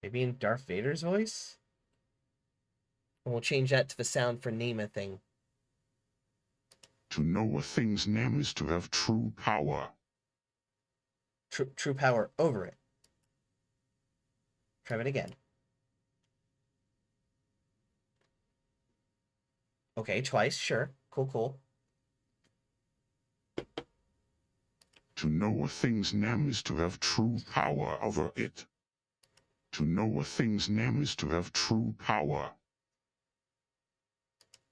Maybe in Darth Vader's voice? And we'll change that to the sound for name a thing.
To know a thing's name is to have true power.
True power over it. Try it again. Okay, twice, sure. Cool.
To know a thing's name is to have true power over it. To know a thing's name is to have true power.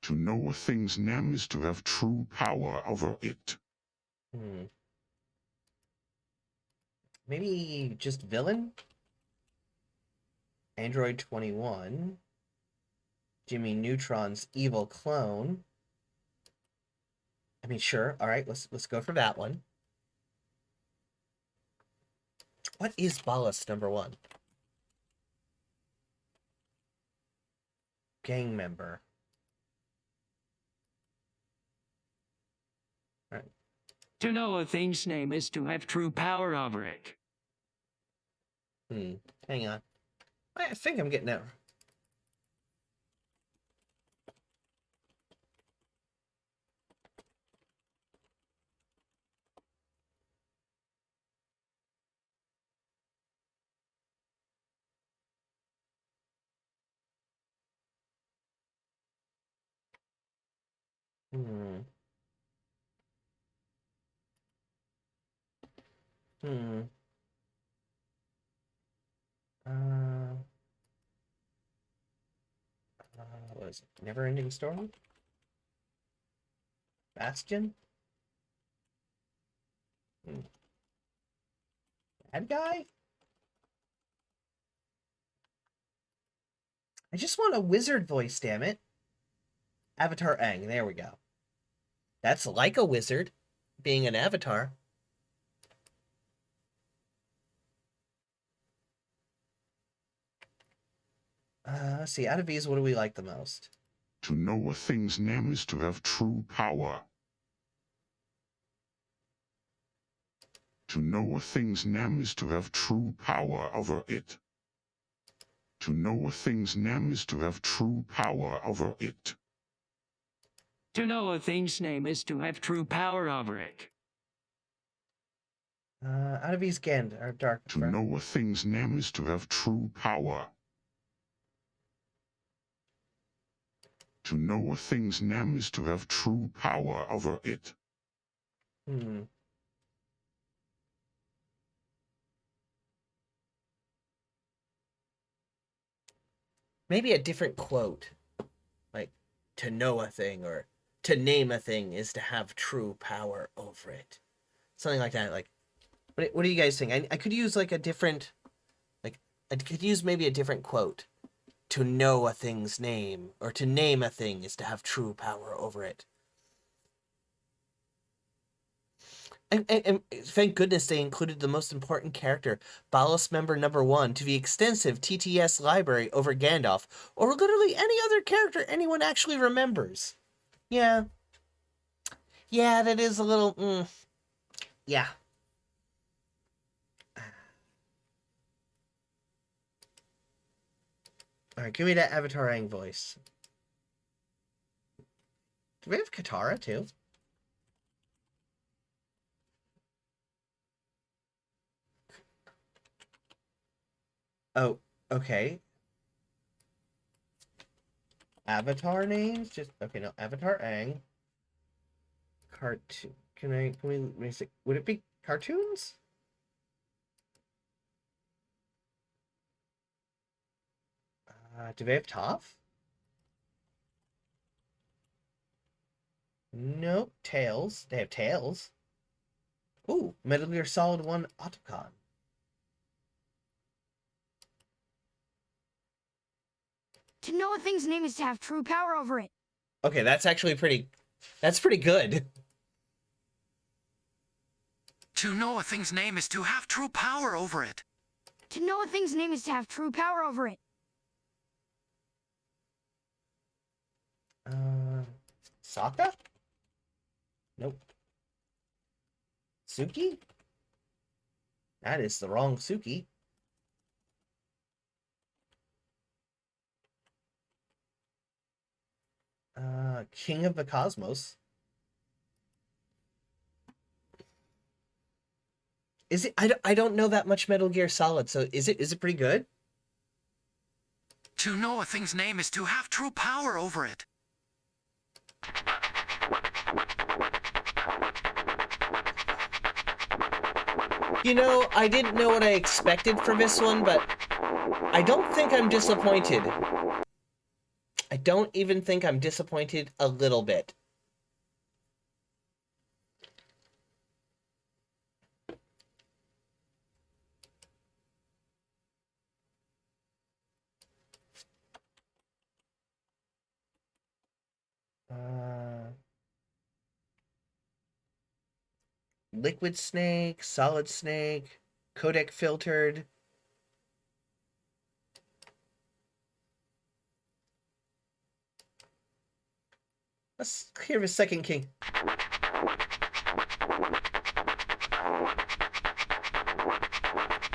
To know a thing's name is to have true power over it.
Maybe just villain? Android 21. Jimmy Neutron's evil clone. I mean, sure. All right, let's go for that one. What is Balas #1? Gang member. All right.
To know a thing's name is to have true power over it.
Hang on. I think I'm getting it. What is it? Never-ending story? Bastion? Bad guy? I just want a wizard voice, damn it. Avatar Aang, there we go. That's like a wizard, being an avatar. Let's see, out of these, what do we like the most?
To know a thing's name is to have true power. To know a thing's name is to have true power over it. To know a thing's name is to have true power over it.
To know a thing's name is to have true power over it.
Out of these, Gand, our dark
To
friend.
know a thing's name is to have true power. To know a thing's name is to have true power over it.
Maybe a different quote. Like, to know a thing or to name a thing is to have true power over it. Something like that. Like, what do you guys think? I could use like a different, like, I could use maybe a different quote. To know a thing's name or to name a thing is to have true power over it. And thank goodness they included the most important character, Balos member number 1, to the extensive TTS library over Gandalf, or literally any other character anyone actually remembers. Yeah. Yeah, that is a little, yeah. Alright, give me that Avatar Aang voice. Do we have Katara, too? Oh, okay. Avatar names? Just okay, no, Avatar Aang. Cartoon. Can we say, would it be cartoons? Do they have Toph? Nope, Tails. They have Tails. Ooh, Metal Gear Solid 1 Otacon.
To know a thing's name is to have true power over it.
Okay, that's actually pretty good.
To know a thing's name is to have true power over it.
To know a thing's name is to have true power over it.
Sokka? Nope. Suki? That is the wrong Suki. King of the Cosmos. Is it? I don't know that much Metal Gear Solid, so is it pretty good?
To know a thing's name is to have true power over it.
You know, I didn't know what I expected for this one, but I don't think I'm disappointed. I don't even think I'm disappointed a little bit. Liquid Snake, Solid Snake, Codec Filtered. Let's hear the second king.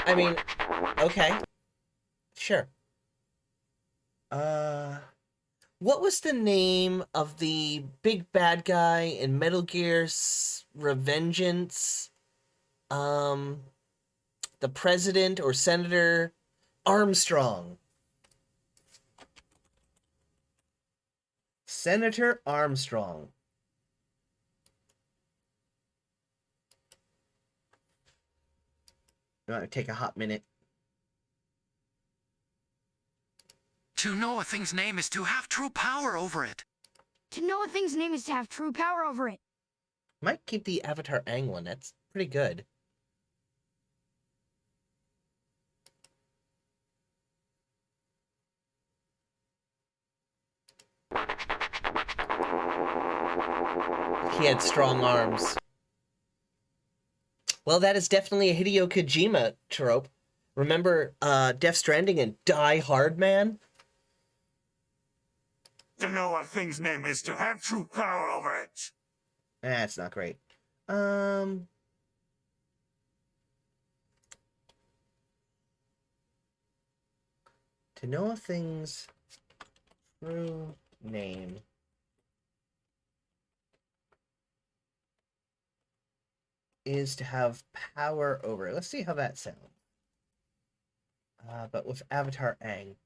I mean, okay. Sure. What was the name of the big bad guy in Metal Gear Revengeance? The president or Senator Armstrong. Senator Armstrong. You want to take a hot minute?
To know a thing's name is to have true power over it.
To know a thing's name is to have true power over it.
Might keep the Avatar Aang one. That's pretty good. He had strong arms. Well, that is definitely a Hideo Kojima trope. Remember Death Stranding and Die Hard Man?
To know a thing's name is to have true power over it.
That's not great. To know a thing's true name is to have power over it. Let's see how that sounds. But with Avatar Aang.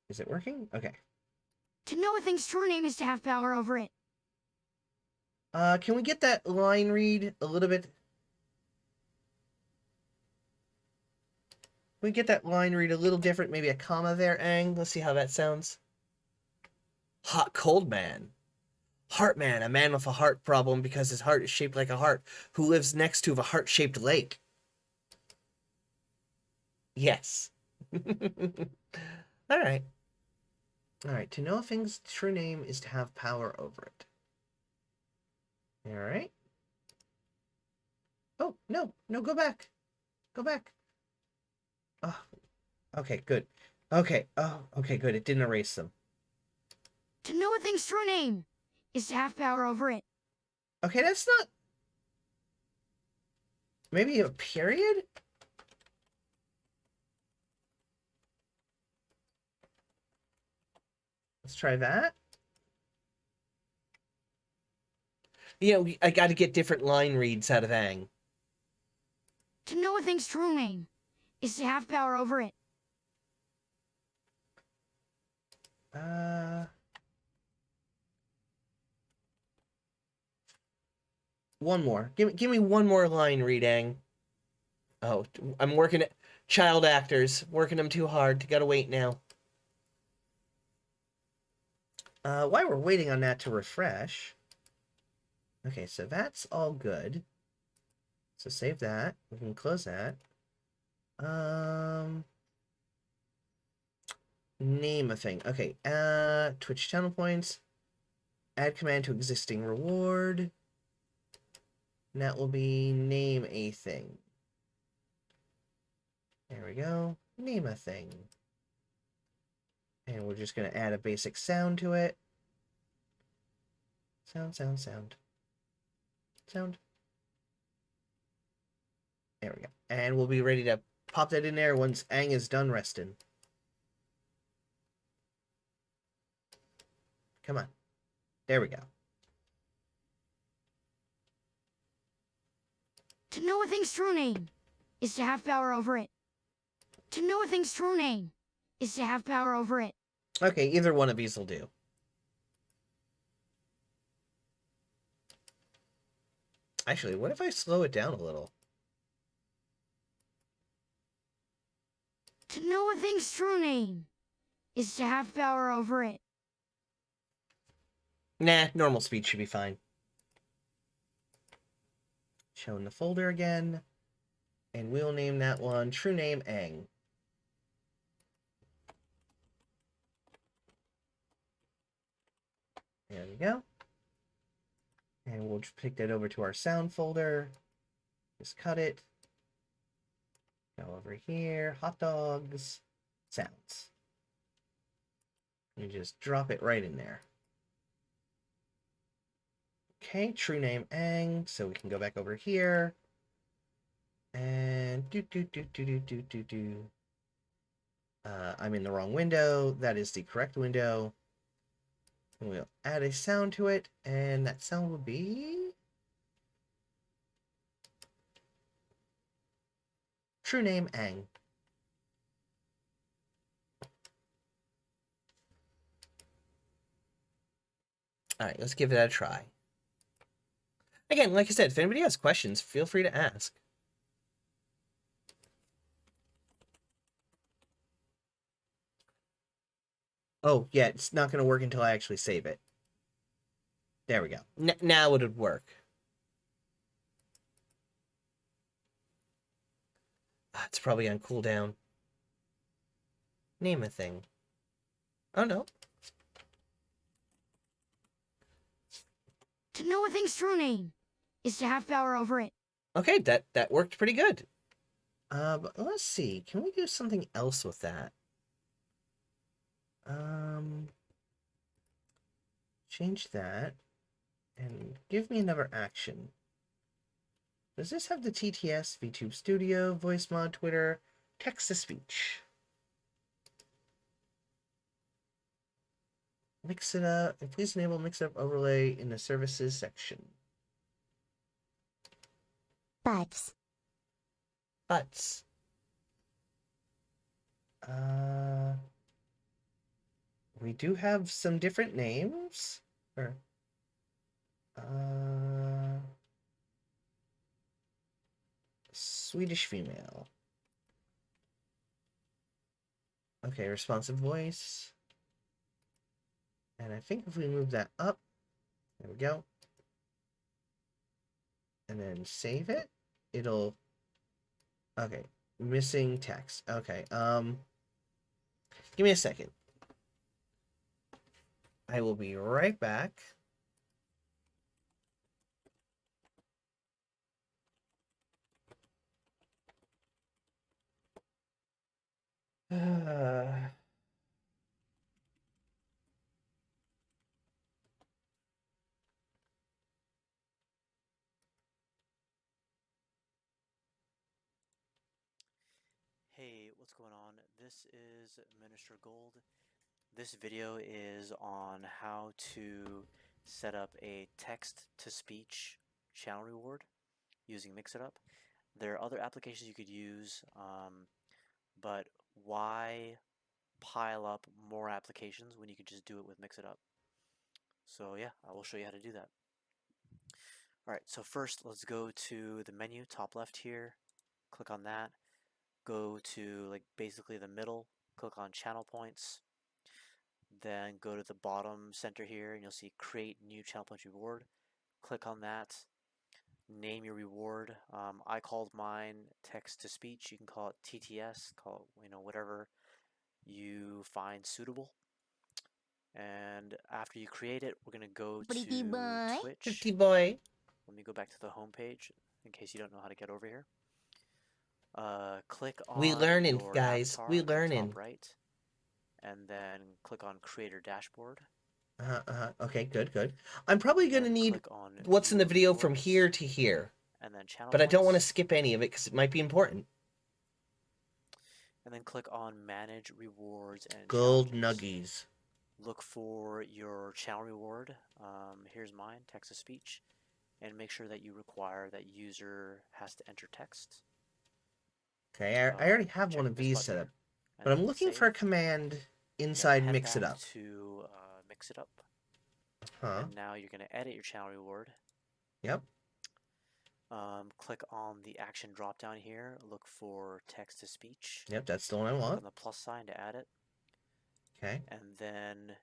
Is it working? Okay.
To know a thing's true name is to have power over it.
Can we get that line read a little bit? Can we get that line read a little different? Maybe a comma there, Aang. Let's see how that sounds. Hot cold man. Heart man, a man with a heart problem because his heart is shaped like a heart, who lives next to a heart-shaped lake. Yes. All right. All right, to know a thing's true name is to have power over it. All right. Oh, no, go back. Go back. Oh, okay, good. Okay, oh, okay, good. It didn't erase them.
To know a thing's true name is to have power over it.
Okay, that's not... Maybe a period? Let's try that. You know, I gotta get different line reads out of Aang.
To know a thing's true name is to have power over it.
One more. Give me one more line read, Aang. Oh, I'm working at child actors. Working them too hard. Gotta wait now. While we're waiting on that to refresh. Okay, so that's all good. So save that. We can close that. Name a thing. Okay, Twitch channel points. Add command to existing reward. And that will be name a thing. There we go. Name a thing. And we're just going to add a basic sound to it. Sound. Sound. There we go. And we'll be ready to pop that in there once Aang is done resting. Come on. There we go.
To know a thing's true name is to have power over it. To know a thing's true name is to have power over it.
Okay, either one of these will do. Actually, what if I slow it down a little?
To know a thing's true name is to have power over it.
Nah, normal speed should be fine. Show in the folder again. And we'll name that one True Name Aang. There we go. And we'll just pick that over to our sound folder. Just cut it. Go over here. Hot dogs. Sounds. And just drop it right in there. Okay, True Name Aang. So we can go back over here. And I'm in the wrong window. That is the correct window. And we'll add a sound to it, and that sound will be True Name Aang. Alright, let's give it a try. Again, like I said, if anybody has questions, feel free to ask. Oh, yeah, it's not going to work until I actually save it. There we go. Now it would work. It's probably on cooldown. Name a thing. Oh no.
To know a thing's true name is to have power over it.
Okay, that worked pretty good. But let's see. Can we do something else with that? Change that and give me another action. Does this have the TTS, VTube Studio, Voice Mod, Twitter, Text to Speech? Mix it up. Please enable mix it up overlay in the services section.
Buts.
Buts. We do have some different names. Or, Swedish female. Okay, responsive voice. And I think if we move that up, there we go. And then save it, it'll, okay, missing text. Okay, give me a second. I will be right back.
Hey, what's going on? This is Minister Gold. This video is on how to set up a text-to-speech channel reward using Mixitup. There are other applications you could use, but why pile up more applications when you could just do it with Mixitup? So yeah, I will show you how to do that. Alright, so first let's go to the menu, top left here, click on that. Go to like basically the middle, click on channel points, then go to the bottom center here and you'll see create new channel points reward. Click on that, name your reward. I called mine text to speech. You can call it TTS, call it, whatever you find suitable. And after you create it, we're gonna go to Twitch.
Pretty boy.
Let me go back to the home page in case you don't know how to get over here. Click on
we learning,
your
guys.
avatar
We
at the
learning.
top right, and then click on Creator Dashboard.
Okay, good. I'm probably gonna need what's in the video from here to here,
and then channel
but I don't want to
points.
skip any of it because it might be important.
And then click on Manage Rewards and
Gold
Challenges.
nuggies.
Look for your channel reward. Here's mine, text to speech, and make sure that you require that user has to enter text.
Okay, I already have one of these set up, but I'm looking for a command inside Mixitup.
To Mixitup.
Huh.
And now you're going to edit your channel reward.
Yep.
Click on the action drop down here. Look for text to speech.
Yep, that's the one I
Click
want.
on the plus sign to add it.
Okay.
And then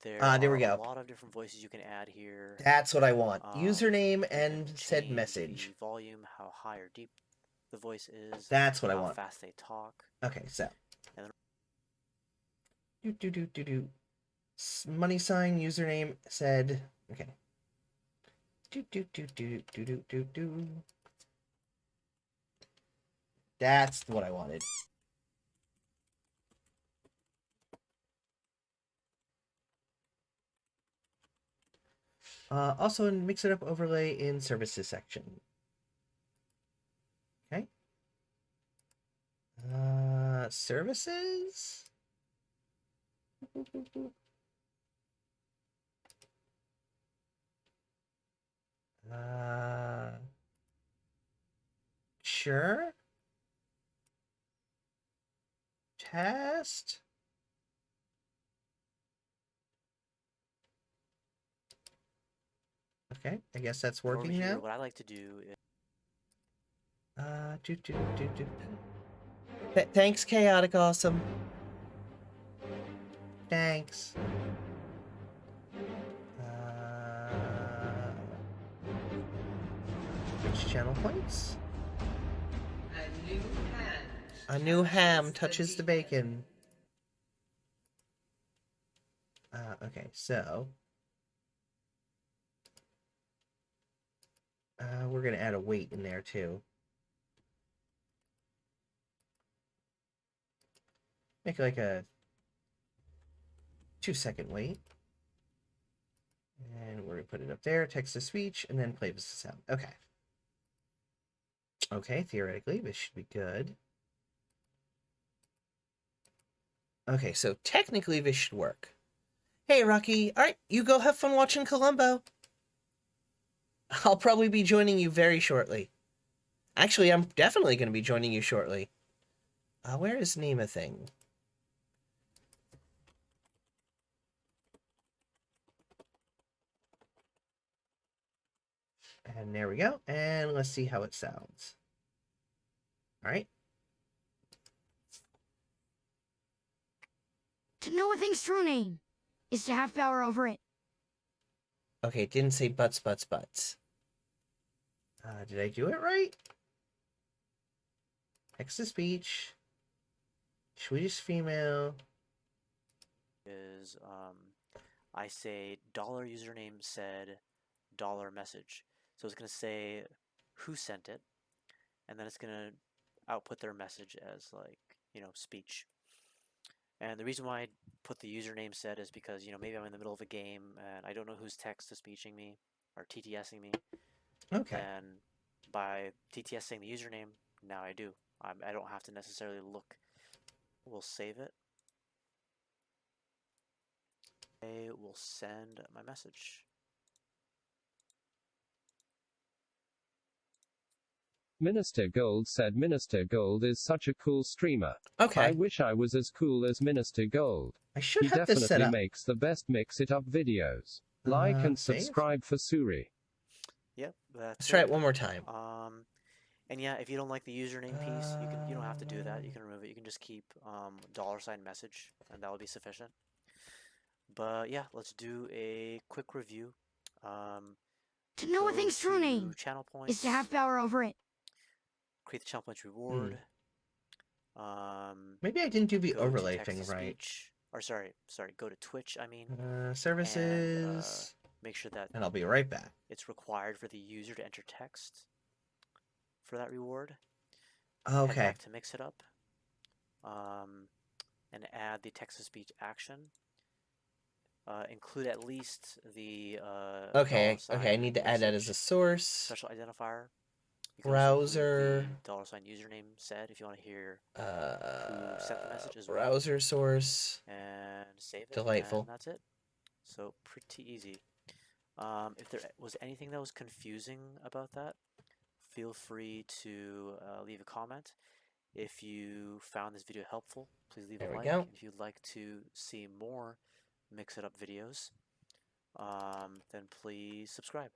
there
there we
are
go.
a lot of different voices you can add here.
That's what I want. Username
You can
and said
change
message.
the volume, how high or deep the voice is.
That's what I
how
want.
fast they talk.
Okay, so.
And
Do. Money sign, username, said. Okay. Do. That's what I wanted. Also in Mixitup overlay in services section. Okay. Services? Sure. Test. Okay, I guess that's
over
working
here,
now.
what I like to do is
Thanks, Chaotic Awesome. Thanks. Which channel points?
A new hand
A new ham touches the bacon. Okay, so we're gonna add a wait in there too. Make it like a 2-second wait. And we're gonna put it up there, text to speech, and then play with the sound. Okay. Okay, theoretically, this should be good. Okay, so technically this should work. Hey, Rocky. All right, you go have fun watching Columbo. I'll probably be joining you very shortly. Actually, I'm definitely going to be joining you shortly. Where is Name a Thing? And there we go. And let's see how it sounds. All right.
To know a thing's true name is to have power over it.
Okay, it didn't say butts. Did I do it right? Text to speech. Swedish female.
Is I say dollar username said dollar message. So it's gonna say who sent it, and then it's gonna output their message as like, you know, speech. And the reason why I put the username said is because, you know, maybe I'm in the middle of a game and I don't know who's text to speeching me or TTSing me.
Okay.
And by TTSing the username, now I do. I don't have to necessarily look. We'll save it. I will send my message.
Minister Gold said Minister Gold is such a cool streamer.
Okay.
I wish I was as cool as Minister Gold.
I should
he
have this set
definitely
up.
makes the best mix it up videos. Like and
Save?
subscribe for Suri.
Yep, that's
Let's try it one more time.
And yeah, if you don't like the username piece, you don't have to do that. You can remove it. You can just keep $ message, and that will be sufficient. But yeah, let's do a quick review.
To know a thing's true name
channel points,
is to have power over it.
create the channel points reward.
Maybe I didn't do the
go to
overlay
text
thing
to
right.
speech. Or sorry, go to Twitch. I mean,
services.
And, make sure that.
And I'll be right back.
It's required for the user to enter text for that reward.
Okay.
Head back to mix it up. And add the text to speech action. Include at least the
Okay, I need to add that as a source.
Special identifier.
Browser.
$sign username said if you want to hear who sent the message as well.
Browser source.
And save it.
Delightful.
And that's it. So pretty easy. If there was anything that was confusing about that, feel free to leave a comment. If you found this video helpful, please leave a like.
Go.
If you'd like to see more Mix It Up videos, then please subscribe.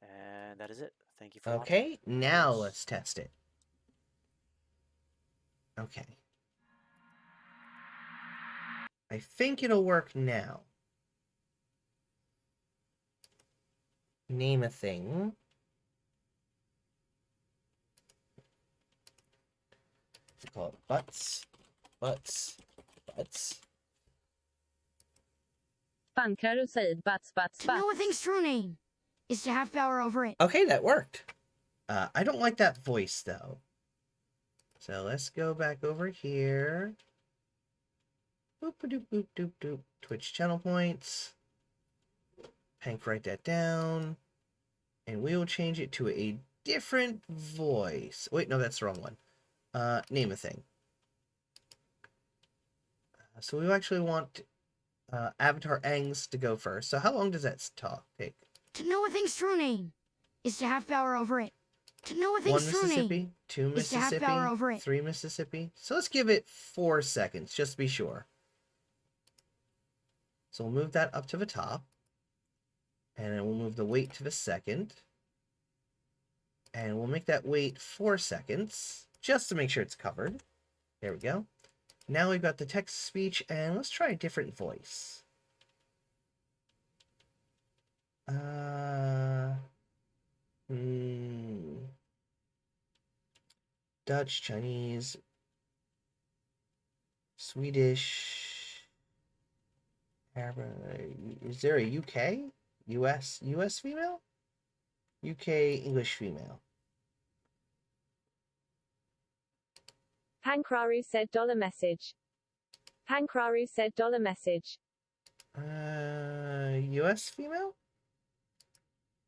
And that is it. Thank you for watching.
Okay, now let's test it. Okay. I think it'll work now. Name a thing. Call it butts.
Bankar och säger butts.
To know a thing's true name is to have power over it.
Okay, that worked. I don't like that voice, though. So let's go back over here. Boop-a-doop-boop-doop-doop. Twitch channel points. Hank, write that down. And we will change it to a different voice. Wait, no, that's the wrong one. Name a thing. So we actually want Avatar Angs to go first. So how long does that talk take?
To know a thing's true name is to have power over it. To know a thing's
1
true
Mississippi,
name
2
is to have
Mississippi,
power over it.
3 Mississippi. So let's give it 4 seconds, just to be sure. So we'll move that up to the top. And then we'll move the wait to the second. And we'll make that wait 4 seconds, just to make sure it's covered. There we go. Now we've got the text to speech, and let's try a different voice. Dutch, Chinese, Swedish. Is there a UK? US female? UK English female.
Pankraru said dollar message. Pankraru said dollar message.
US female?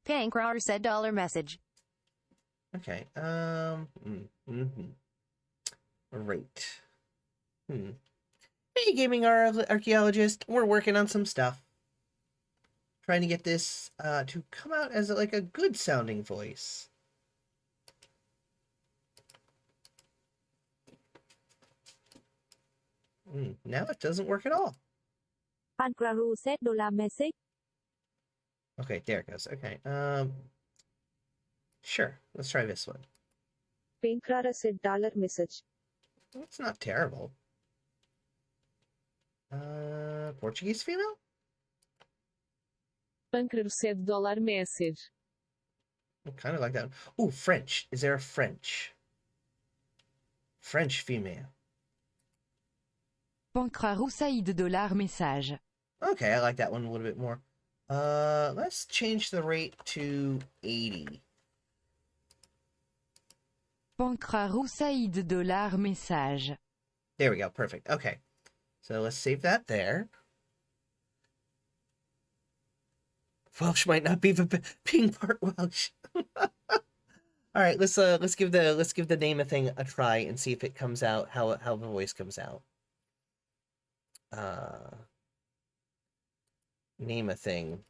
Pankraru said dollar message.
Okay. Right. Hey, gaming archaeologist. We're working on some stuff. Trying to get this to come out as like a good sounding voice. Now it doesn't work at all.
Pankraru said dollar message.
Okay, there it goes. Okay. Sure. Let's try this one.
Pankraru said dollar message.
It's not terrible. Portuguese female?
Pankraru said dollar message.
I kind of like that one. Ooh, French. Is there a French? French female.
Pankraru said dollar message.
Okay, I like that one a little bit more. Let's change the rate to 80.
Pankraru said dollar message.
There we go, perfect. Okay, so let's save that there. Welsh might not be the being part Welsh. All right, let's give the name a thing a try and see if it comes out how the voice comes out. Name a thing.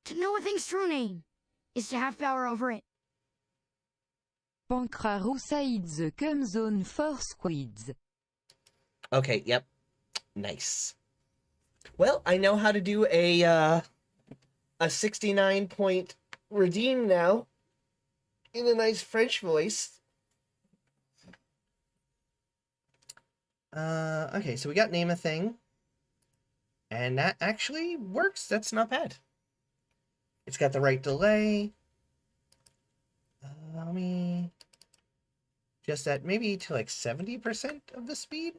To know a thing's true name is to have power over it.
Pankraru said the come zone for squids.
Okay, yep. Nice. Well, I know how to do a 69-point redeem now in a nice French voice. Okay, so we got name a thing. And that actually works. That's not bad. It's got the right delay. Let me just that maybe to like 70% of the speed.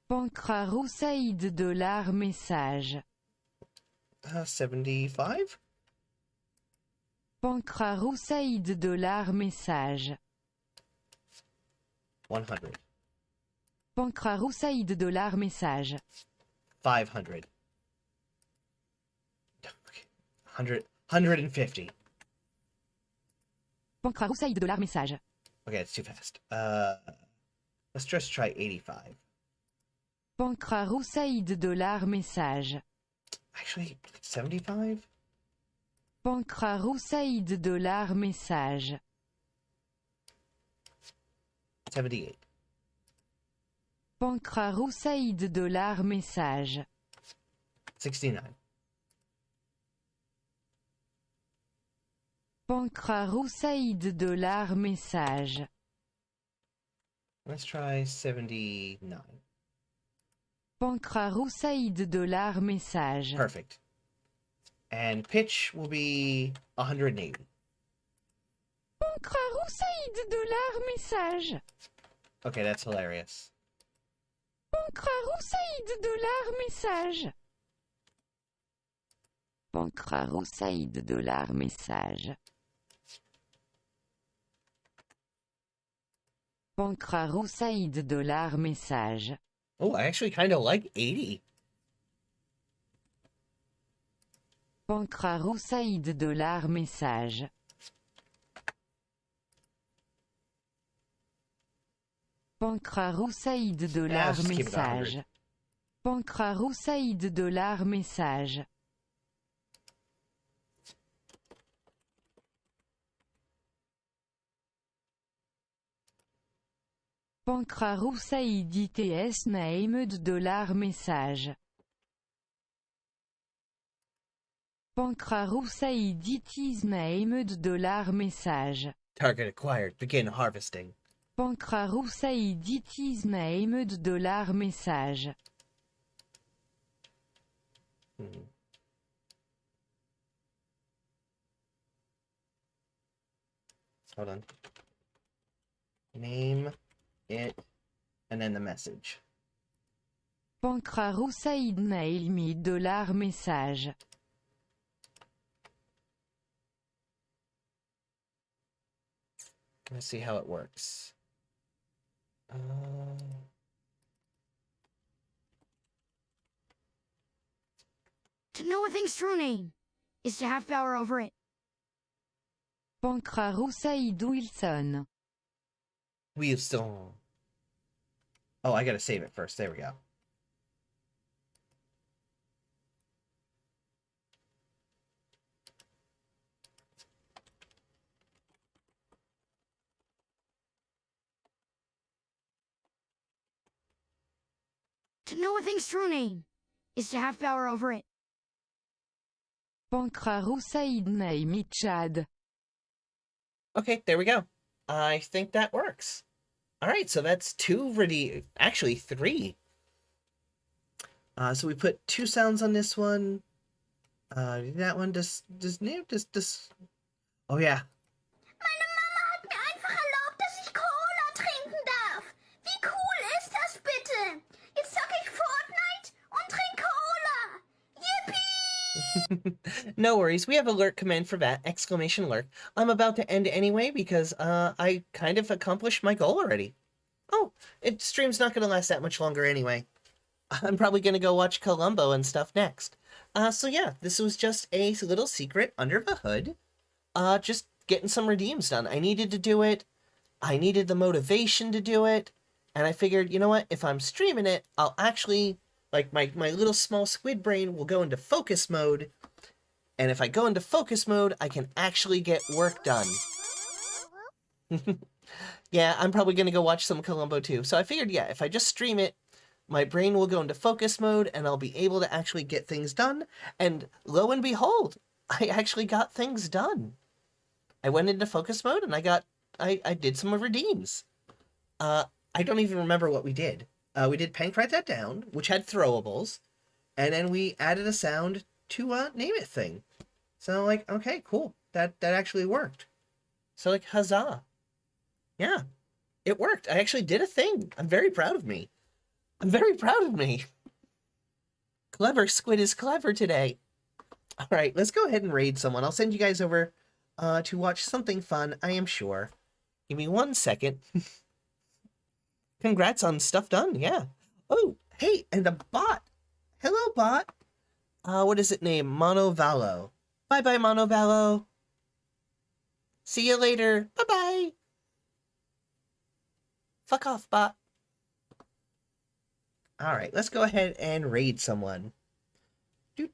Pankraru said dollar message.
75.
Pankraru said dollar message.
100.
Pankraru said dollar message.
500. 150.
Pankraru said dollar message.
Okay, it's too fast. Let's just try 85.
Pankraru said dollar message.
Actually, 75?
Pankraru said dollar message.
78.
Pankraru said dollar message.
69.
Pankraru said dollar message.
Let's try 79.
Pankraru said dollar message.
Perfect. And pitch will be 180.
Pankraru said dollar message.
Okay, that's hilarious.
Pankraru said dollar message. Pankraru said dollar message. Pankraru said dollar message.
Oh, I actually kind of like 80.
Pankraru said dollar message. Pankraru said dollar message. Pankraru said dollar message. Pankraru said ITS named dollar message. Pankraru said it is named dollar message.
Target acquired. Begin harvesting.
Pankraru said it is named dollar message.
Hold on. Name it, and then the message.
Pancrarou Saïd mail $1000 message.
Let's see how it works.
To know a thing's true name is to have power over it.
Pancrarou Saïd Wilson.
Wilson. Oh, I gotta save it first. There we go.
To know a thing's true name is to have power over it.
Pancrarou Saïd mail Michad.
Okay, there we go. I think that works. All right, so that's actually 3. So we put 2 sounds on this one. That one just. Oh yeah.
Meine Mama hat mir einfach erlaubt, dass ich Cola trinken darf. Wie cool ist das bitte? Jetzt zocke ich Fortnite und trinke Cola. Yippee!
No worries, we have alert command for that, exclamation alert. I'm about to end anyway because I kind of accomplished my goal already. Oh, stream's not going to last that much longer anyway. I'm probably going to go watch Columbo and stuff next. So yeah, this was just a little secret under the hood. Just getting some redeems done. I needed to do it. I needed the motivation to do it. And I figured, you know what, if I'm streaming it, I'll actually, like, my little small squid brain will go into focus mode. And if I go into focus mode, I can actually get work done. Yeah, I'm probably going to go watch some Columbo too. So I figured, yeah, if I just stream it, my brain will go into focus mode and I'll be able to actually get things done. And lo and behold, I actually got things done. I went into focus mode and I did some redeems. I don't even remember what we did. We did Pank Write That Down, which had throwables. And then we added a sound to Name It thing. So like, okay, cool. That actually worked. So like, huzzah. Yeah, it worked. I actually did a thing. I'm very proud of me. I'm very proud of me. Clever Squid is clever today. All right, let's go ahead and raid someone. I'll send you guys over to watch something fun, I am sure. Give me 1 second. Congrats on stuff done, yeah. Oh, hey, and a bot. Hello, bot. What is it named? Monovalo. Bye-bye, Monovalo. See you later. Bye-bye. Fuck off, bot. All right, let's go ahead and raid someone. Who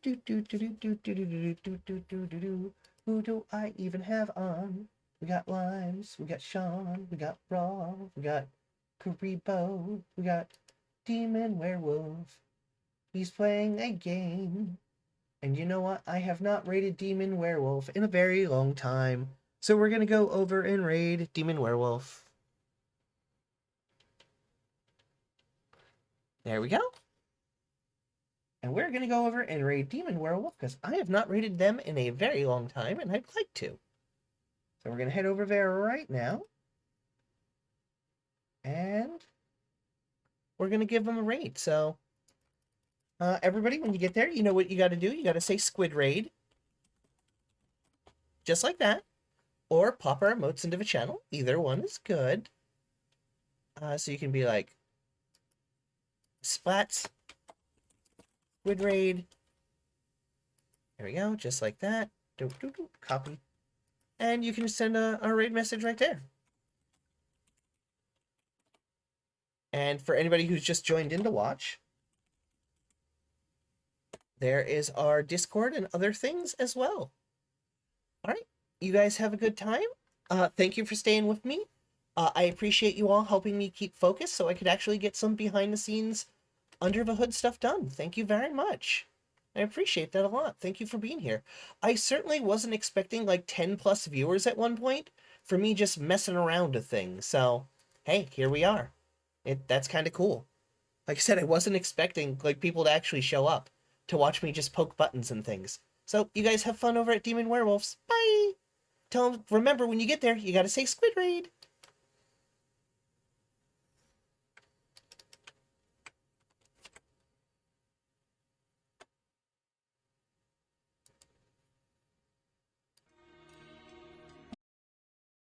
do I even have on? We got Limes, we got Sean, we got Raw, we got Karibo, we got Demon Werewolf. He's playing a game. And you know what? I have not raided Demon Werewolf in a very long time. So we're going to go over and raid Demon Werewolf. There we go. And we're going to go over and raid Demon Werewolf because I have not raided them in a very long time and I'd like to. So we're going to head over there right now. And we're going to give them a raid. So everybody, when you get there, you know what you got to do. You got to say Squid Raid. Just like that. Or pop our emotes into the channel. Either one is good. So you can be like, Splats, Squid Raid. There we go, just like that. Copy. And you can send a raid message right there. And for anybody who's just joined in to watch, there is our Discord and other things as well. All right, you guys have a good time. Thank you for staying with me. I appreciate you all helping me keep focused so I could actually get some behind the scenes, under the hood stuff done. Thank you very much. I appreciate that a lot. Thank you for being here. I certainly wasn't expecting like 10 plus viewers at one point for me just messing around with things. So, hey, here we are. That's kind of cool. Like I said, I wasn't expecting like people to actually show up to watch me just poke buttons and things. So you guys have fun over at Demon Werewolves. Bye! remember when you get there, you gotta say Squid Raid.